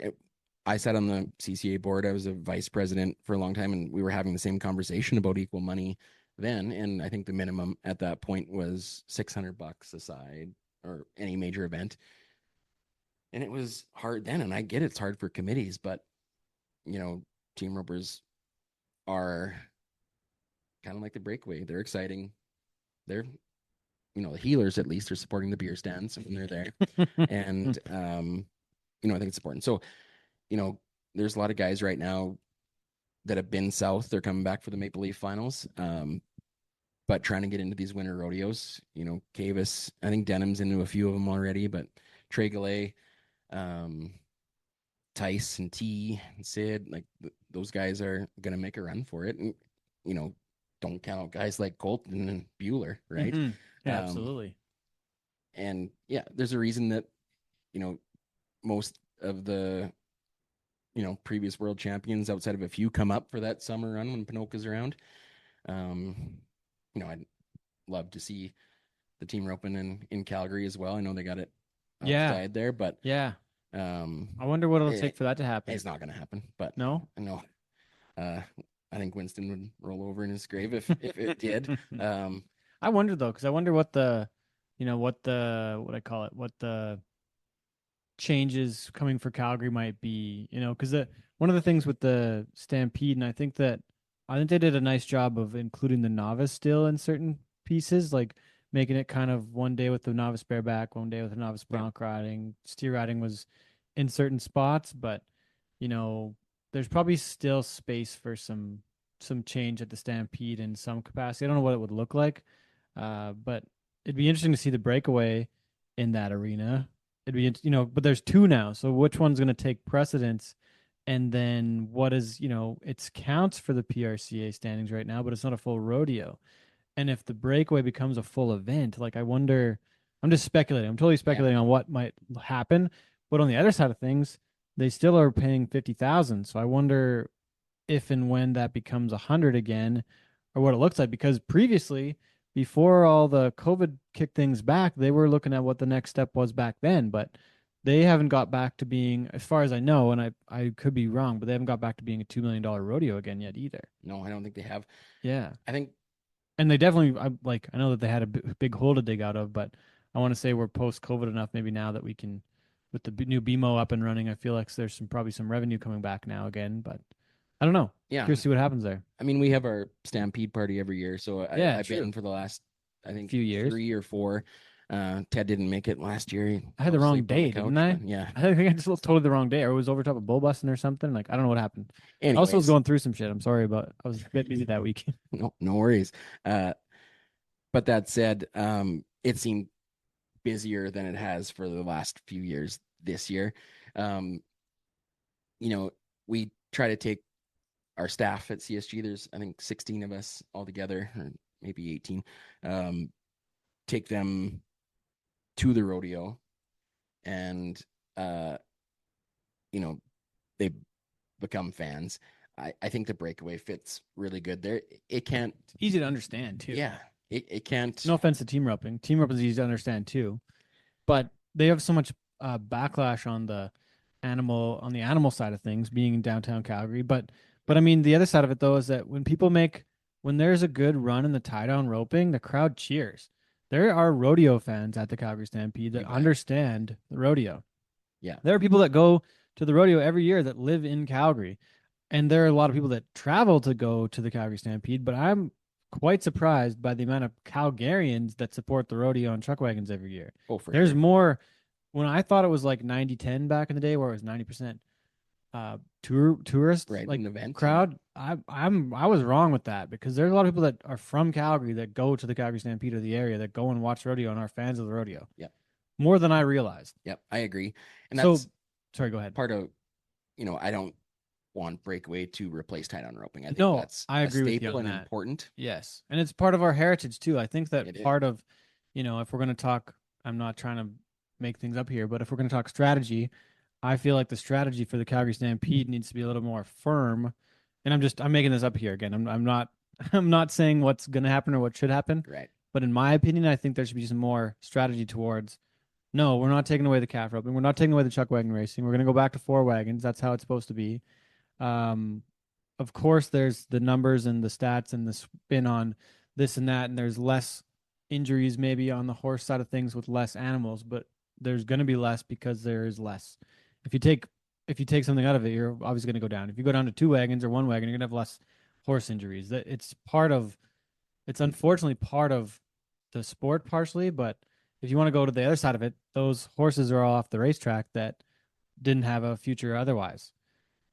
I sat on the CCA board. I was a vice president for a long time, and we were having the same conversation about equal money then. And I think the minimum at that point was $600 a side or any major event. And it was hard then. And I get it's hard for committees, but, you know, team ropers are kind of like the breakaway. They're exciting. They're, you know, the healers at least are supporting the beer stands when they're there. And, you know, I think it's important. So, you know, there's a lot of guys right now that have been south. They're coming back for the Maple Leaf finals. but trying to get into these winter rodeos, Cavis, I think Denham's into a few of them already, but Trey Galley, Tice and T and Sid, like those guys are going to make a run for it. And, don't count guys like Colton and Bueller, right? Mhm. Yeah, Um, absolutely. And yeah, there's a reason that, most of the, previous world champions outside of a few come up for that summer run when Pinoca's around. I'd love to see the team roping in Calgary as well. I know they got it Yeah. outside there, but Yeah. I I wonder what it'll take for that to happen. It's not going to happen, but No? no. I think Winston would roll over in his grave if it did. I wonder though, because I wonder what the, what the changes coming for Calgary might be, because one of the things with the Stampede, and I think they did a nice job of including the novice still in certain pieces, like making it kind of one day with the novice bareback, one day with the novice bronc riding, steer riding was in certain spots, but there's probably still space for some change at the Stampede in some capacity. I don't know what it would look like, but it'd be interesting to see the breakaway in that arena. It'd be but there's two now, so which one's going to take precedence? And then what is it counts for the PRCA standings right now, but it's not a full rodeo. And if the breakaway becomes a full event, like I wonder, I'm just speculating. I'm totally speculating on what might happen. But on the other side of things, they still are paying 50,000. So I wonder if and when that becomes 100 again, or what it looks like. Because previously, before all the COVID kicked things back, they were looking at what the next step was back then. But they haven't got back to being, as far as I know, and I could be wrong, but they haven't got back to being a $2 million rodeo again yet either. No, I don't think they have. Yeah. I think. And they definitely, I know that they had a big hole to dig out of, but I want to say we're post-COVID enough maybe now that we can, with the new BMO up and running, I feel like there's probably some revenue coming back now again, but I don't know. Yeah. Curious to see what happens there. I mean, we have our Stampede party every year, so I've true. been for the last, I think, Few years. 3 or 4. Ted didn't make it last year. I had the wrong asleep on the day, couch, didn't I? but yeah. I think I just totally the wrong day, or it was over top of bull busting or something. Like, I don't know what happened. I also was Anyways, going through some shit. I'm sorry about, I was a bit busy that week. no worries. But that said, it seemed busier than it has for the last few years this year. We try to take our staff at CSG. There's, I think, 16 of us altogether, or maybe 18. Take them to the rodeo, and they become fans. I think the breakaway fits really good there. It can't. It's easy to understand too. Yeah, it can't. No offense to team roping. Team roping is easy to understand too, but they have so much backlash on the animal side of things, being in downtown Calgary. But I mean, the other side of it though is that when there's a good run in the tie down roping, the crowd cheers. There are rodeo fans at the Calgary Stampede that understand the rodeo. Yeah, there are people that go to the rodeo every year that live in Calgary, and there are a lot of people that travel to go to the Calgary Stampede. But I'm quite surprised by the amount of Calgarians that support the rodeo and truck wagons every year. Oh, for There's sure. more. When I thought it was like 90-10 back in the day, where it was 90% tourist Right, like an event. crowd. I was wrong with that, because there's a lot of people that are from Calgary that go to the Calgary Stampede or the area that go and watch rodeo and are fans of the rodeo. Yep. More than I realized. Yep, I agree. And So, that's sorry, go ahead. part of, I don't want breakaway to replace tie down roping. I think No, that's I agree a with you staple on and that. important. Yes. And it's part of our heritage too. I think that It is. part of, if we're going to talk, I'm not trying to make things up here, but if we're going to talk strategy, I feel like the strategy for the Calgary Stampede needs to be a little more firm. And I'm making this up here again. I'm not I'm not saying what's going to happen or what should happen. Right. But in my opinion, I think there should be some more strategy towards, no, we're not taking away the calf roping. We're not taking away the chuck wagon racing. We're going to go back to 4 wagons. That's how it's supposed to be. Of course, there's the numbers and the stats and the spin on this and that, and there's less injuries maybe on the horse side of things with less animals, but there's going to be less because there is less. If you take something out of it, you're obviously going to go down. If you go down to 2 wagons or 1 wagon, you're going to have less horse injuries. It's unfortunately part of the sport partially, but if you want to go to the other side of it, those horses are all off the racetrack that didn't have a future otherwise.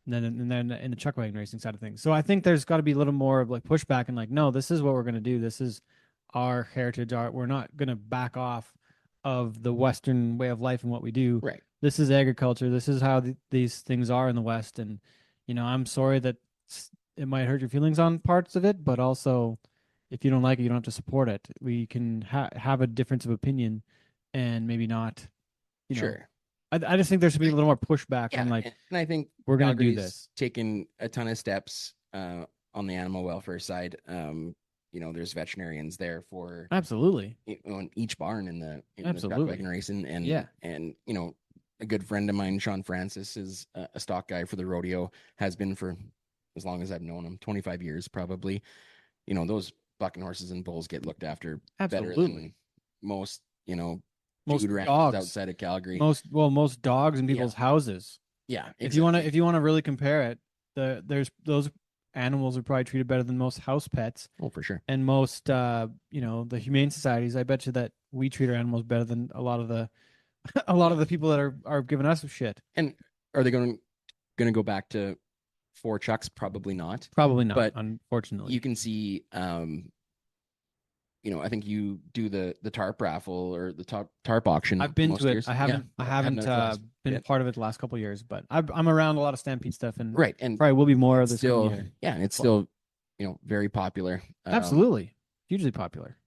And then in the chuck wagon racing side of things. So I think there's got to be a little more of like pushback and like, no, this is what we're going to do. This is our heritage. We're not going to back off of the Western way of life and what we do. Right. This is agriculture. This is how these things are in the West. And, I'm sorry that it might hurt your feelings on parts of it, but also if you don't like it, you don't have to support it. We can have a difference of opinion and maybe not, Sure. I just think there should be a little more pushback Yeah, on and I think we're going to do Calgary's this. taken a ton of steps on the animal welfare side. There's veterinarians there for Absolutely. in each barn in the Absolutely. stock wagon racing, and Yeah. and a good friend of mine, Sean Francis, is a stock guy for the rodeo, has been for as long as I've known him, 25 years probably. Those bucking horses and bulls get looked after better Absolutely. than most Most food ranches dogs. outside of Calgary. Most dogs in people's houses. Yeah, If you want to really compare it, there's those animals are probably treated better than most house pets Oh, for sure. and most the humane societies. I bet you that we treat our animals better than a lot of the people that are giving us shit. And are they going to go back to 4 chucks? Probably not. Probably not, But unfortunately. You can see, I think you do the tarp raffle or the tarp auction. I've been most to it. years. I haven't Yeah, been done it for the last been bit. part of it the last couple of years, but I'm around a lot of Stampede stuff and Right, and probably will be more of it's this still, coming year. yeah, and it's still, very popular. Absolutely. Hugely popular.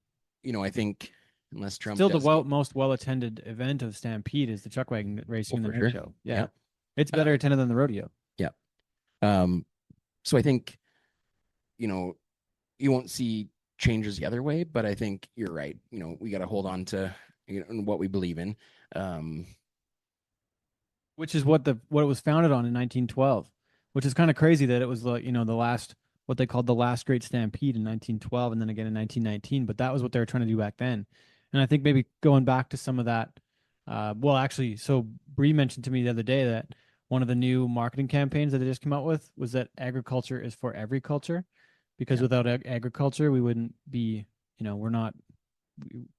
I think unless Trump Still does, the most well-attended event of Stampede is the chuck wagon racing Oh, and the for night sure. show. Yeah. Yeah. It's better attended than the rodeo. So I think, you won't see changes the other way, but I think you're right. We got to hold on to what we believe in. Which is what it was founded on in 1912, which is kind of crazy that it was the last, what they called the last great stampede in 1912 and then again in 1919, but that was what they were trying to do back then. And I think maybe going back to some of that, actually, so Bree mentioned to me the other day that one of the new marketing campaigns that they just came out with was that agriculture is for every culture, because Yeah. without agriculture, we wouldn't be,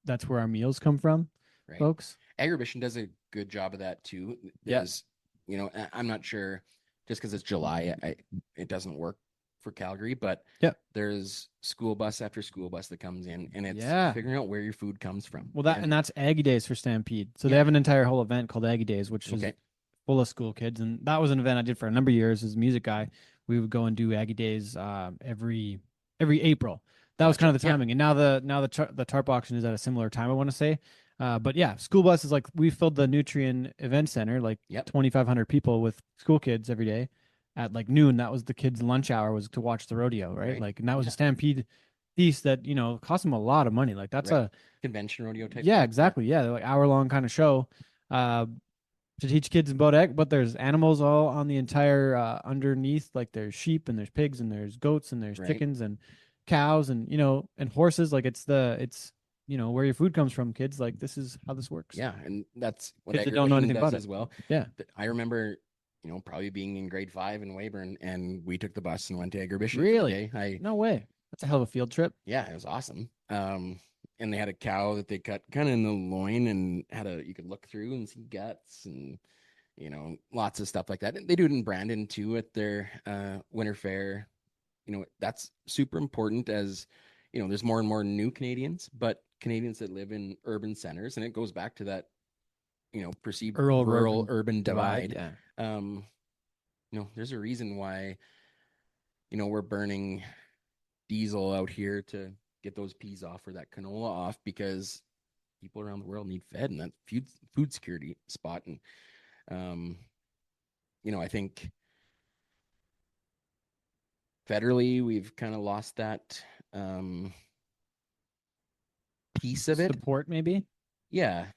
that's where our meals come from, Right. folks. Agribition does a good job of that too. Yeah. There's, I'm not sure, just because it's July, it doesn't work for Calgary, but Yeah. there's school bus after school bus that comes in, and it's Yeah. figuring out where your food comes from. Well, and that's Aggie Days for Stampede. So they have an entire whole event called Aggie Days, which is Okay. full of school kids, and that was an event I did for a number of years as a music guy. We would go and do Aggie Days every April. That was kind of the Yeah. timing, and now the tarp auction is at a similar time, I want to say. But yeah, school bus is like we filled the Nutrien Event Center, like Yep. 2,500 people with school kids every day at like noon. That was the kids' lunch hour, was to watch the rodeo, right? Right. Like, and that was Yeah. a Stampede piece that cost them a lot of money. Like that's Right. Convention rodeo type. yeah, thing. exactly. Yeah, they're like hour-long kind of show to teach kids about egg. But there's animals all on the entire underneath. Like there's sheep and there's pigs and there's goats and there's Right. chickens and cows and and horses. Like it's where your food comes from, kids. Like this is how this works. Yeah, and that's what Kids that don't know Agribition anything does about it. as well. Yeah. I remember, probably being in grade 5 in Weyburn, and we took the bus and went to Agribition. for the Really? day. No way. That's a hell of a field trip. Yeah, it was awesome. And they had a cow that they cut kind of in the loin and you could look through and see guts and, lots of stuff like that. And they do it in Brandon too at their winter fair. That's super important as, there's more and more new Canadians, but Canadians that live in urban centers. And it goes back to that, perceived rural urban divide. Yeah. There's a reason why, we're burning diesel out here to get those peas off or that canola off, because people around the world need fed, and that's food security spot. And I think federally we've kind of lost that piece of it. Support maybe. Yeah.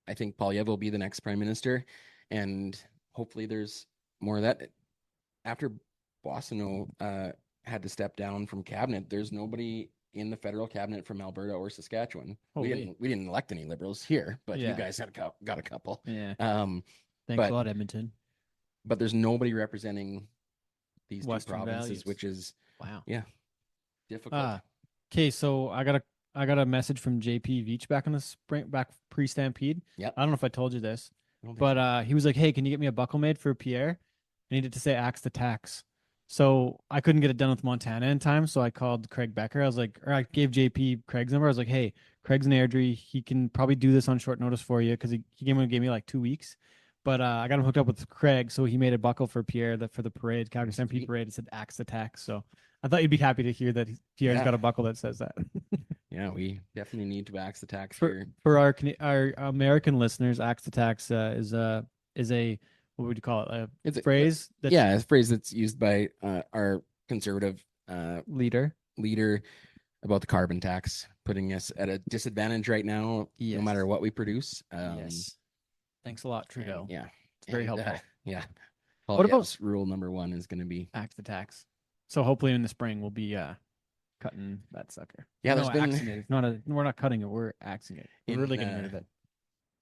I think Polyev will be the next prime minister, and hopefully there's more of that. After Boissonneau had to step down from cabinet, there's nobody in the federal cabinet from Alberta or Saskatchewan. Holy. We didn't elect any liberals here, but Yeah. you guys got a couple. Yeah. But Thanks a lot, Edmonton. but there's nobody representing these Western two provinces, values. which is Wow. difficult. Okay, so I got a message from JP Veach back in the spring, back pre-Stampede. Yep. I don't know if I told you this, I don't think but he was like, "Hey, can you get me a buckle made for Pierre?" I needed to say "axe the tax." So I couldn't get it done with Montana in time. So I called Craig Becker. I was like, or I gave JP Craig's number. I was like, hey, Craig's an Airdrie. He can probably do this on short notice for you because he gave me like 2 weeks. But I got him hooked up with Craig, so he made a buckle for Pierre for the parade, Calgary Stampede Sweet. parade. It said Axe Attack. So I thought you'd be happy to hear that Pierre's Yeah. got a buckle that says that. Yeah, we definitely need to axe attacks for here. for our American listeners, Axe Attacks is a what would you call it? It's A phrase that's Yeah, it's a phrase that's used by our conservative leader. leader about the carbon tax, putting us at a disadvantage right now, Yes. no matter what we produce. Yes. Thanks a lot, Trudeau. Yeah, It's very and, helpful. Yeah. What about- Yes, rule number 1 is going to be Axe the tax. So hopefully in the spring we'll be cutting that sucker. Yeah, no, there's been- axing it. It's not we're not cutting it. We're axing it. We're In, really getting rid of it.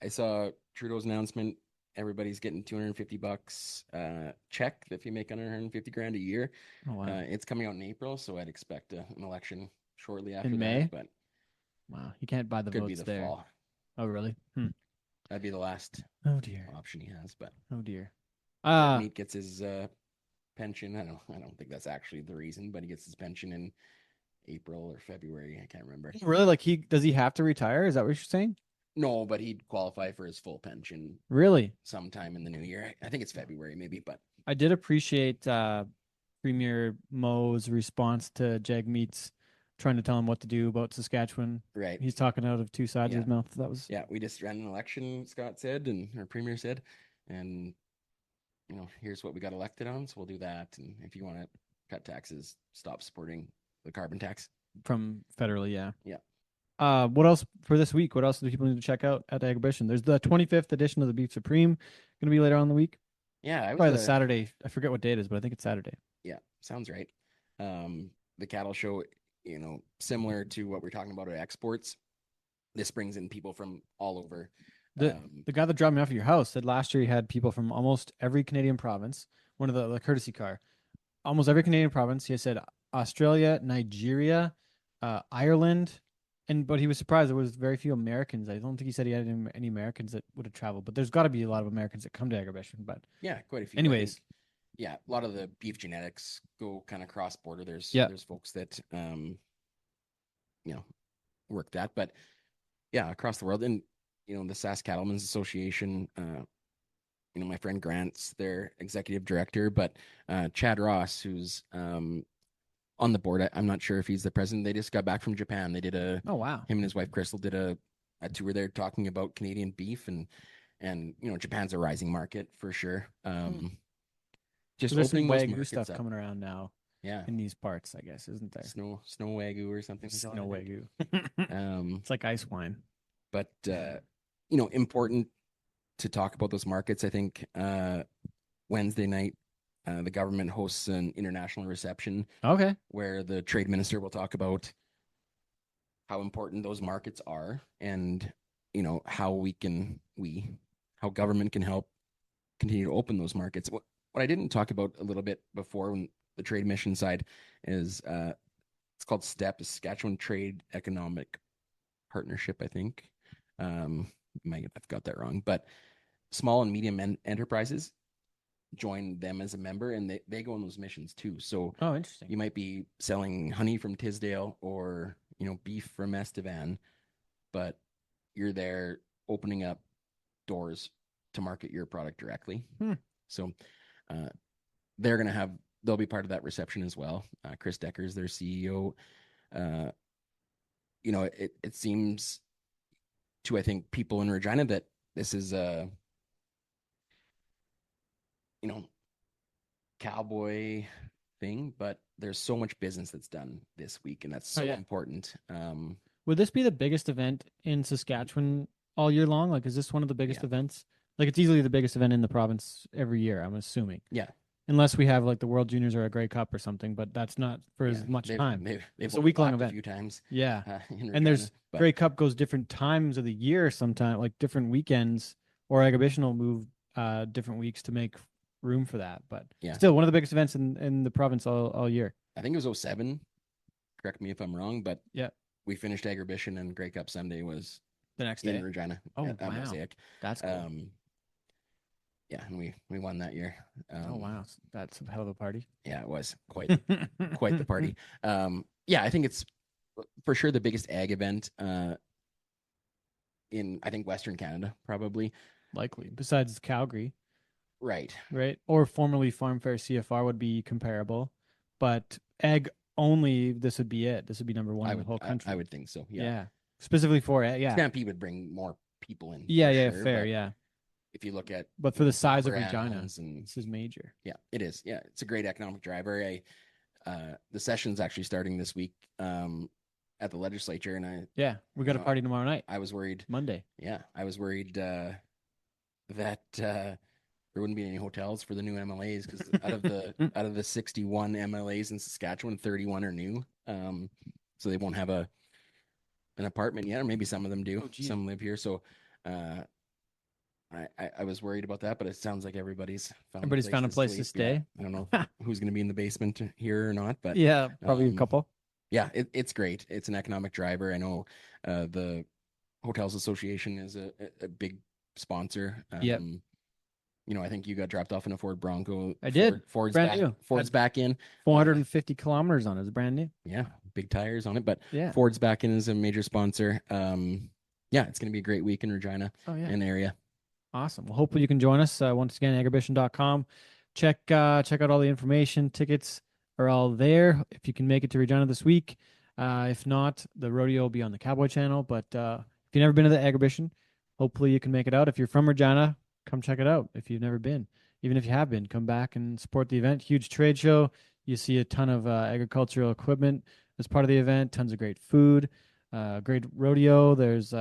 I saw Trudeau's announcement. Everybody's getting $250 check if you make under 150 grand a year. Oh wow. It's coming out in April, so I'd expect an election shortly after May? that. But Wow. You can't buy the could be votes the there. fall. Oh really? That'd be the last Oh dear. option he has. But Oh dear. Meat gets his pension. I don't think that's actually the reason, but he gets his pension in April or February. I can't remember. Really, like does he have to retire? Is that what you're saying? No, but he'd qualify for his full pension Really? sometime in the new year. I think it's February, maybe. But I did appreciate Premier Moe's response to Jag Meats trying to tell him what to do about Saskatchewan. right, He's talking out of two sides of Yeah. his mouth. That was yeah, we just ran an election. Scott said, and our premier said, and here's what we got elected on. So we'll do that. And if you want to cut taxes, stop supporting the carbon tax. from federally, yeah. Yeah. What else for this week? What else do people need to check out at Agribition? There's the 25th edition of the Beef Supreme going to be later on in the week. Yeah, I Probably was the Saturday. I forget what day it is, but I think it's Saturday. Yeah, sounds right. The cattle show, similar to what we're talking about at exports, this brings in people from all over. The guy that dropped me off at your house said last year he had people from almost every Canadian province. One of the courtesy car, almost every Canadian province. He said Australia, Nigeria, Ireland, but he was surprised there was very few Americans. I don't think he said he had any Americans that would have traveled, but there's got to be a lot of Americans that come to Agribition. But Yeah, quite a few. I Anyways. think, yeah, a lot of the beef genetics go kind of cross border. There's Yeah. there's folks that work that, but yeah, across the world. And the Sask Cattlemen's Association, my friend Grant's their executive director, but Chad Ross, who's on the board, I'm not sure if he's the president. They just got back from Japan. They did him oh wow, and his wife Crystal did a tour there talking about Canadian beef, and Japan's a rising market for sure. Just so there's some opening those Wagyu markets stuff up. coming around now Yeah, in these parts, I guess, isn't there? snow Wagyu or something. they call Snow it, I think. Wagyu. It's like ice wine. But important to talk about those markets. I think Wednesday night the government hosts an international reception Okay. where the trade minister will talk about how important those markets are, and how how government can help continue to open those markets. What I didn't talk about a little bit before, when the trade mission side, is it's called STEP, Saskatchewan Trade Economic Partnership, I think. I've got that wrong, but small and medium enterprises join them as a member, and they go on those missions too. So Oh, interesting. you might be selling honey from Tisdale or beef from Estevan, but you're there opening up doors to market your product directly. So they'll be part of that reception as well. Chris Decker's their CEO. It seems to, I think, people in Regina that this is a cowboy thing, but there's so much business that's done this week, and that's so yeah. important. Would this be the biggest event in Saskatchewan all year long? Like, is this one of the biggest Yeah. events? Like, it's easily the biggest event in the province every year, I'm assuming. Yeah. Unless we have like the World Juniors or a Grey Cup or something, but that's not for as Yeah, much time. They've It's a week-long overlapped event. a few times. Yeah. In And there's Regina, but Grey Cup goes different times of the year sometimes, like different weekends, or Agribition will move different weeks to make room for that. But Yeah. still, one of the biggest events in the province all year. I think it was 2007. Correct me if I'm wrong, but Yeah. we finished Agribition, and Grey Cup Sunday was The next in day. Regina. Oh, at wow. Mosaic. That's cool. Yeah, and we won that year. Oh wow, that's a hell of a party. Yeah, it was quite the party. Yeah, I think it's for sure the biggest ag event in I think Western Canada, probably. Likely. Besides Calgary, Right. right? Or formerly Farm Fair CFR would be comparable, but egg only. This would be it. This would be number one in the whole country. I would think so. yeah. Yeah. Specifically for it. Yeah. Stampede would bring more people in. Yeah. for Yeah. sure, Fair. but Yeah. If you look at But for the size of upper Regina, animals and this is major. yeah, it is. Yeah, it's a great economic driver. The session's actually starting this week at the legislature, and Yeah. We got a party tomorrow night, I was worried. Monday. Yeah, I was worried that there wouldn't be any hotels for the new MLAs because out of the 61 MLAs in Saskatchewan, 31 are new. So they won't have an apartment yet, or maybe some of them do. Oh, geez. Some live here, so I was worried about that, but it sounds like everybody's found a place to stay. Yeah, I don't know who's going to be in the basement here or not, but Yeah, probably a um, couple. yeah, it's great. It's an economic driver. I know the Hotels Association is a big sponsor. Yep. I think you got dropped off in a Ford Bronco. I did. Ford's Brand back. new. Ford's back in. 450 kilometers on it. It's brand new. Yeah, big tires on it, but Yeah. Ford's back in as a major sponsor. Yeah, it's going to be a great week in Regina Oh yeah. and area. Awesome. Well, hopefully you can join us. Once again, agribition.com. Check out all the information. Tickets are all there. If you can make it to Regina this week. If not, the rodeo will be on the Cowboy channel. But if you've never been to the Agribition, hopefully you can make it out. If you're from Regina, come check it out. If you've never been, even if you have been, come back and support the event. Huge trade show. You see a ton of agricultural equipment as part of the event. Tons of great food. Great rodeo. There's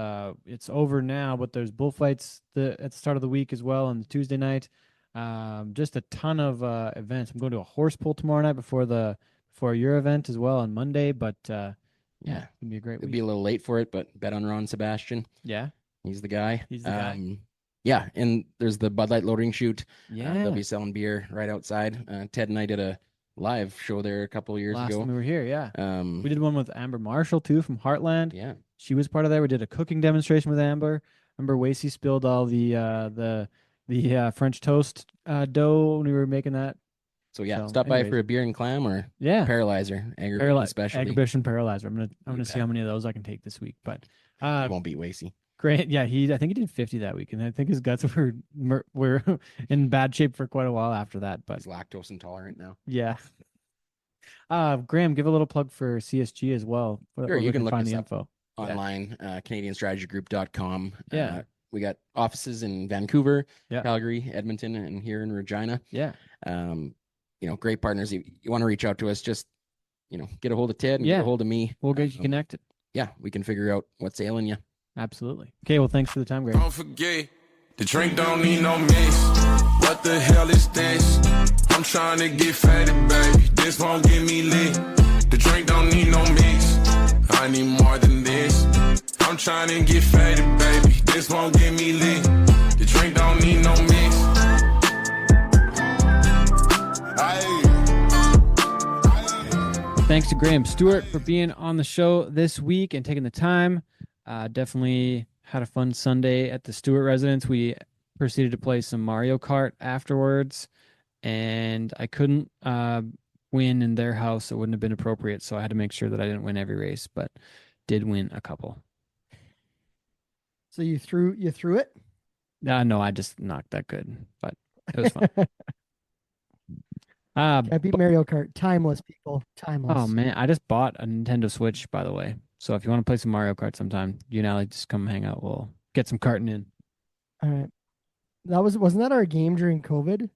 it's over now, but there's bullfights at the start of the week as well on the Tuesday night. Just a ton of events. I'm going to a horse pull tomorrow night before your event as well on Monday. But yeah, it's gonna be a great It'd week. be a little late for it, but bet on Ron Sebastian. Yeah, He's the guy. He's the guy. Yeah, and there's the Bud Light loading chute. yeah. They'll be selling beer right outside. Ted and I did a live show there a couple of years Last ago. time we were here, yeah. Um, We did one with Amber Marshall too from Heartland. yeah, She was part of that. We did a cooking demonstration with Amber. Remember Wasey spilled all the French toast dough when we were making that. so yeah, So, stop by anyways. for a beer and clam or Yeah. Paralyzer, especially. Agribition Paralyzer. I'm You gonna see bet. how many of those I can take this week. But You won't beat Wasey. great. Yeah, I think he did 50 that week, and I think his guts were in bad shape for quite a while after that. But He's lactose intolerant now. yeah. Graham, give a little plug for CSG as well. Sure, where you we can look find us the up info. Online, CanadianStrategyGroup.com. Yeah. We got offices in Vancouver, Yeah. Calgary, Edmonton, and here in Regina. Yeah. Great partners. You want to reach out to us, just, get a hold of Ted and get Yeah. a hold of me. We'll get you connected. Yeah, we can figure out what's ailing you. Absolutely. Okay, well, thanks for the time, Graham. Don't forget, the drink don't need no mix. What the hell is this? I'm trying to get fatty, baby. This won't get me lit. The drink don't need no mix. I need more than this. I'm trying to get fatty, baby. This won't get me lit. The drink don't need no mix. Thanks to Graham Stewart for being on the show this week and taking the time. Definitely had a fun Sunday at the Stewart residence. We proceeded to play some Mario Kart afterwards, and I couldn't win in their house. It wouldn't have been appropriate, so I had to make sure that I didn't win every race, but did win a couple. So you threw it? No, I just knocked that good, but it was fun. Can't beat Mario Kart. Timeless, people. Timeless. Oh man, I just bought a Nintendo Switch, by the way. So if you want to play some Mario Kart sometime, you and Allie just come hang out. We'll get some karting in. All right. Wasn't that our game during COVID?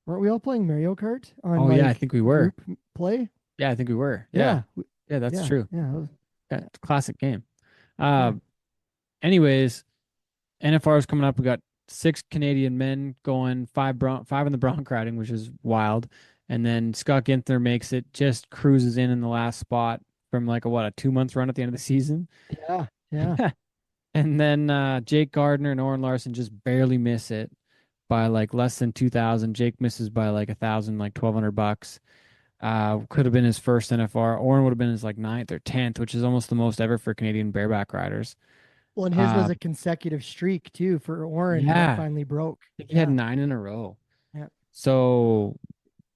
Weren't we all playing Mario Kart on Oh yeah, I think we were. group play? Yeah, I think we were. Yeah. Yeah, that's yeah, true. Yeah. That was- Yeah, it's a classic game. Anyways, NFR is coming up. We got 6 Canadian men going, 5 in the bronc riding, which is wild. And then Scott Ginther makes it, just cruises in the last spot from like a 2-month run at the end of the season. Yeah. Yeah. And then Jake Gardner and Oren Larson just barely miss it by like less than 2,000. Jake misses by like 1,000, like $1,200. Could have been his first NFR. Oren would have been his like 9th or 10th, which is almost the most ever for Canadian bareback riders. Well, and his was Uh, a consecutive streak too for Oren that yeah, finally broke. I think he had 9 in a row. Yeah. So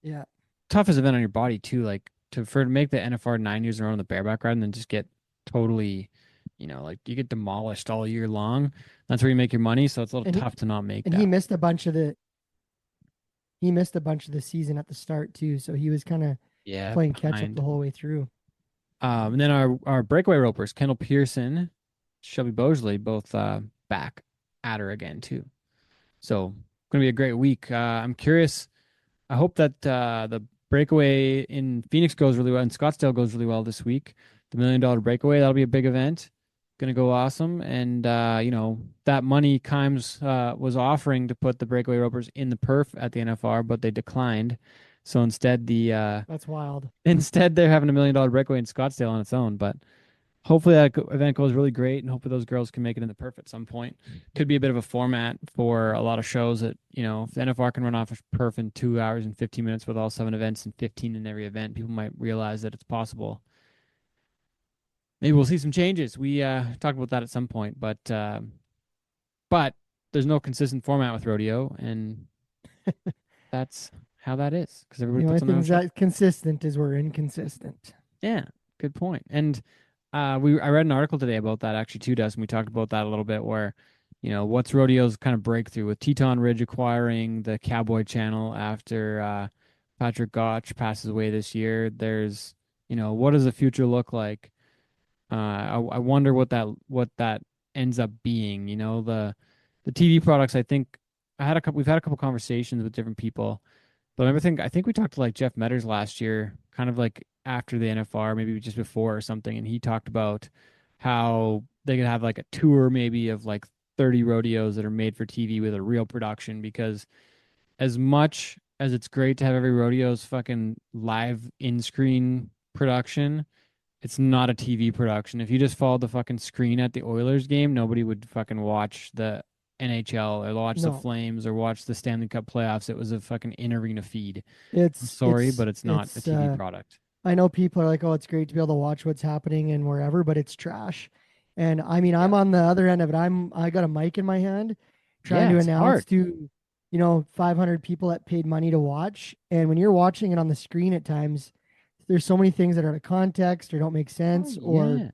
Yeah. toughest event on your body too. Like to make the NFR 9 years in a row on the bareback ride and then just get totally, like you get demolished all year long. That's where you make your money. So it's a little And tough to not make and that. he missed a bunch of the season at the start too, so he was kind of Yeah, playing catch up behind. the whole way through. And then our breakaway ropers, Kendall Pearson, Shelby Bosley, both back at her again too. So gonna be a great week. I'm curious. I hope that the breakaway in Phoenix goes really well and Scottsdale goes really well this week. The $1 million breakaway, that'll be a big event. Gonna go awesome. And that money Kimes was offering to put the breakaway ropers in the perf at the NFR, but they declined. So instead That's wild. instead they're having $1 million breakaway in Scottsdale on its own. But hopefully that event goes really great, and hopefully those girls can make it in the perf at some point. Could be a bit of a format for a lot of shows that, if the NFR can run off a perf in 2 hours and 15 minutes with all 7 events and 15 in every event, people might realize that it's possible. Maybe we'll see some changes. We talked about that at some point, but there's no consistent format with rodeo, and that's how that is because everybody The only puts on their own thing show. that's consistent is we're inconsistent. Yeah, good point. And I read an article today about that actually too, Dustin. We talked about that a little bit where, what's rodeo's kind of breakthrough with Teton Ridge acquiring the Cowboy Channel after Patrick Gotch passes away this year. There's, what does the future look like? I wonder what that ends up being. The TV products. I think we've had a couple conversations with different people. But I think we talked to like Jeff Metters last year, kind of like after the NFR, maybe just before or something, and he talked about how they could have like a tour maybe of like 30 rodeos that are made for TV with a real production, because as much as it's great to have every rodeo's fucking live in-screen production, it's not a TV production. If you just followed the fucking screen at the Oilers game, nobody would fucking watch the NHL or watch the No. Flames or watch the Stanley Cup playoffs. It was a fucking in-arena feed. I'm It's sorry, but it's not a it's, TV product. I know people are like, "Oh, it's great to be able to watch what's happening and wherever," but it's trash. And I mean, I'm on the other end of it. I got a mic in my hand, trying Yeah, to it's announce hard. to 500 people that paid money to watch. And when you're watching it on the screen, at times there's so many things that are out of context or don't make sense. Or Yeah.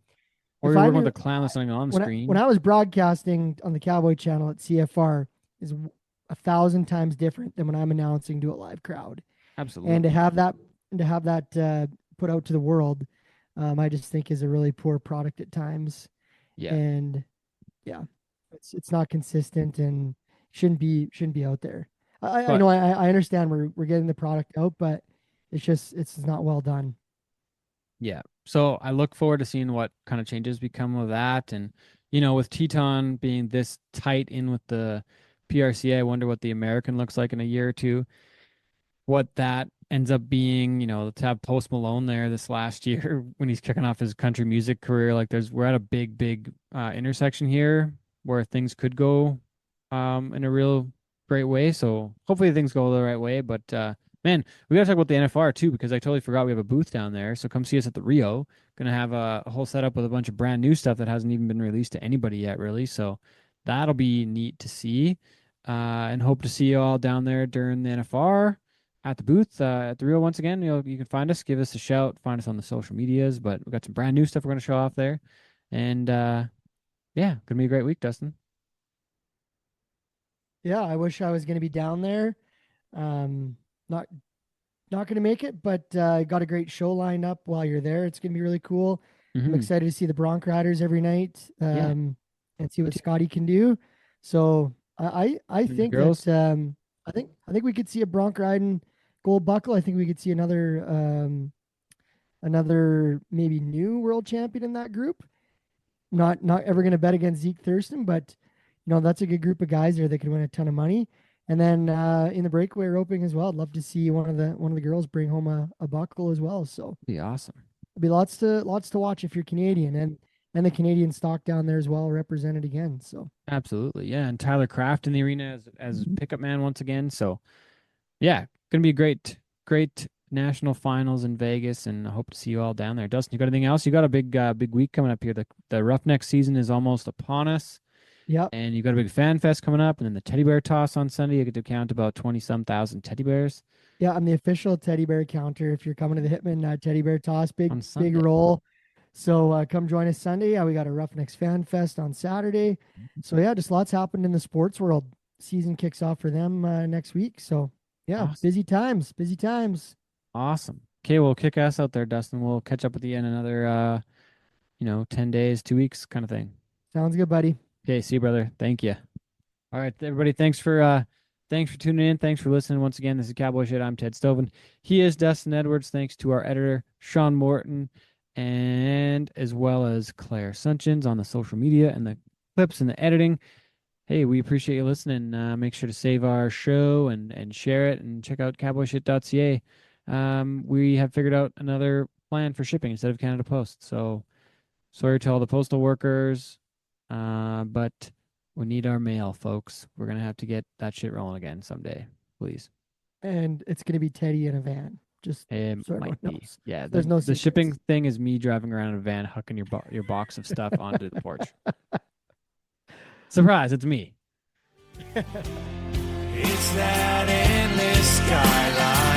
Or if you're I working with knew- a clown that's not on the when screen. when I was broadcasting on the Cowboy Channel at CFR is 1,000 times different than when I'm announcing to a live crowd. Absolutely. And to have that put out to the world, I just think is a really poor product at times. Yeah. And yeah, it's not consistent and shouldn't be out there. I But- know I understand we're getting the product out, but it's not well done. Yeah. So I look forward to seeing what kind of changes become of that. And, with Teton being this tight in with the PRCA, I wonder what the American looks like in a year or two. What that ends up being, to have Post Malone there this last year when he's kicking off his country music career. Like we're at a big intersection here where things could go in a real great way. So hopefully things go the right way. But man, we gotta talk about the NFR too, because I totally forgot we have a booth down there. So come see us at the Rio. Gonna have a whole setup with a bunch of brand new stuff that hasn't even been released to anybody yet, really. So that'll be neat to see. And hope to see you all down there during the NFR at the booth at the Rio once again. You can find us, give us a shout, find us on the social medias. But we've got some brand new stuff we're gonna show off there. And yeah, gonna be a great week, Dustin. Yeah, I wish I was going to be down there. Not going to make it, but got a great show lined up while you're there. It's going to be really cool. I'm Mhm. excited to see the Bronc Riders every night Yeah. and see what Scotty can do. So I the think girls? that I think we could see a Bronc riding gold buckle. I think we could see another maybe new world champion in that group. Not ever going to bet against Zeke Thurston, but that's a good group of guys there that could win a ton of money. And then in the breakaway roping as well, I'd love to see one of the girls bring home a buckle as well. So Be awesome. there'll be lots to watch if you're Canadian, and the Canadian stock down there as well represented again. So Absolutely. Yeah. And Tyler Kraft in the arena as pickup man once again. So yeah, gonna be a great national finals in Vegas, and I hope to see you all down there. Dustin, you got anything else? You got a big week coming up here. The Roughneck season is almost upon us. Yep. And you got a big fan fest coming up, and then the teddy bear toss on Sunday. You get to count about 20-some thousand teddy bears. Yeah, I'm the official teddy bear counter. If you're coming to the Hitman teddy bear toss, On big Sunday. roll. So come join us Sunday. We got a Roughnecks Fan Fest on Saturday. So yeah, just lots happened in the sports world. Season kicks off for them next week. So yeah, Awesome. busy times. Awesome. Okay, well, kick ass out there, Dustin. We'll catch up with you in another, 10 days, 2 weeks kind of thing. Sounds good, buddy. Okay, see you, brother. Thank you. All right, everybody. Thanks for tuning in. Thanks for listening. Once again, this is Cowboy Shit. I'm Ted Stovin. He is Dustin Edwards. Thanks to our editor, Sean Morton, and as well as Claire Sunchins on the social media and the clips and the editing. Hey, we appreciate you listening. Make sure to save our show and share it, and check out cowboyshit.ca. We have figured out another plan for shipping instead of Canada Post. So sorry to all the postal workers. But we need our mail, folks. We're going to have to get that shit rolling again someday, please. And it's going to be Teddy in a van. Just It so might everyone be. knows. Yeah, There's no the shipping secrets. thing is me driving around in a van, hucking your box of stuff onto the porch. Surprise, it's me. It's that endless skyline.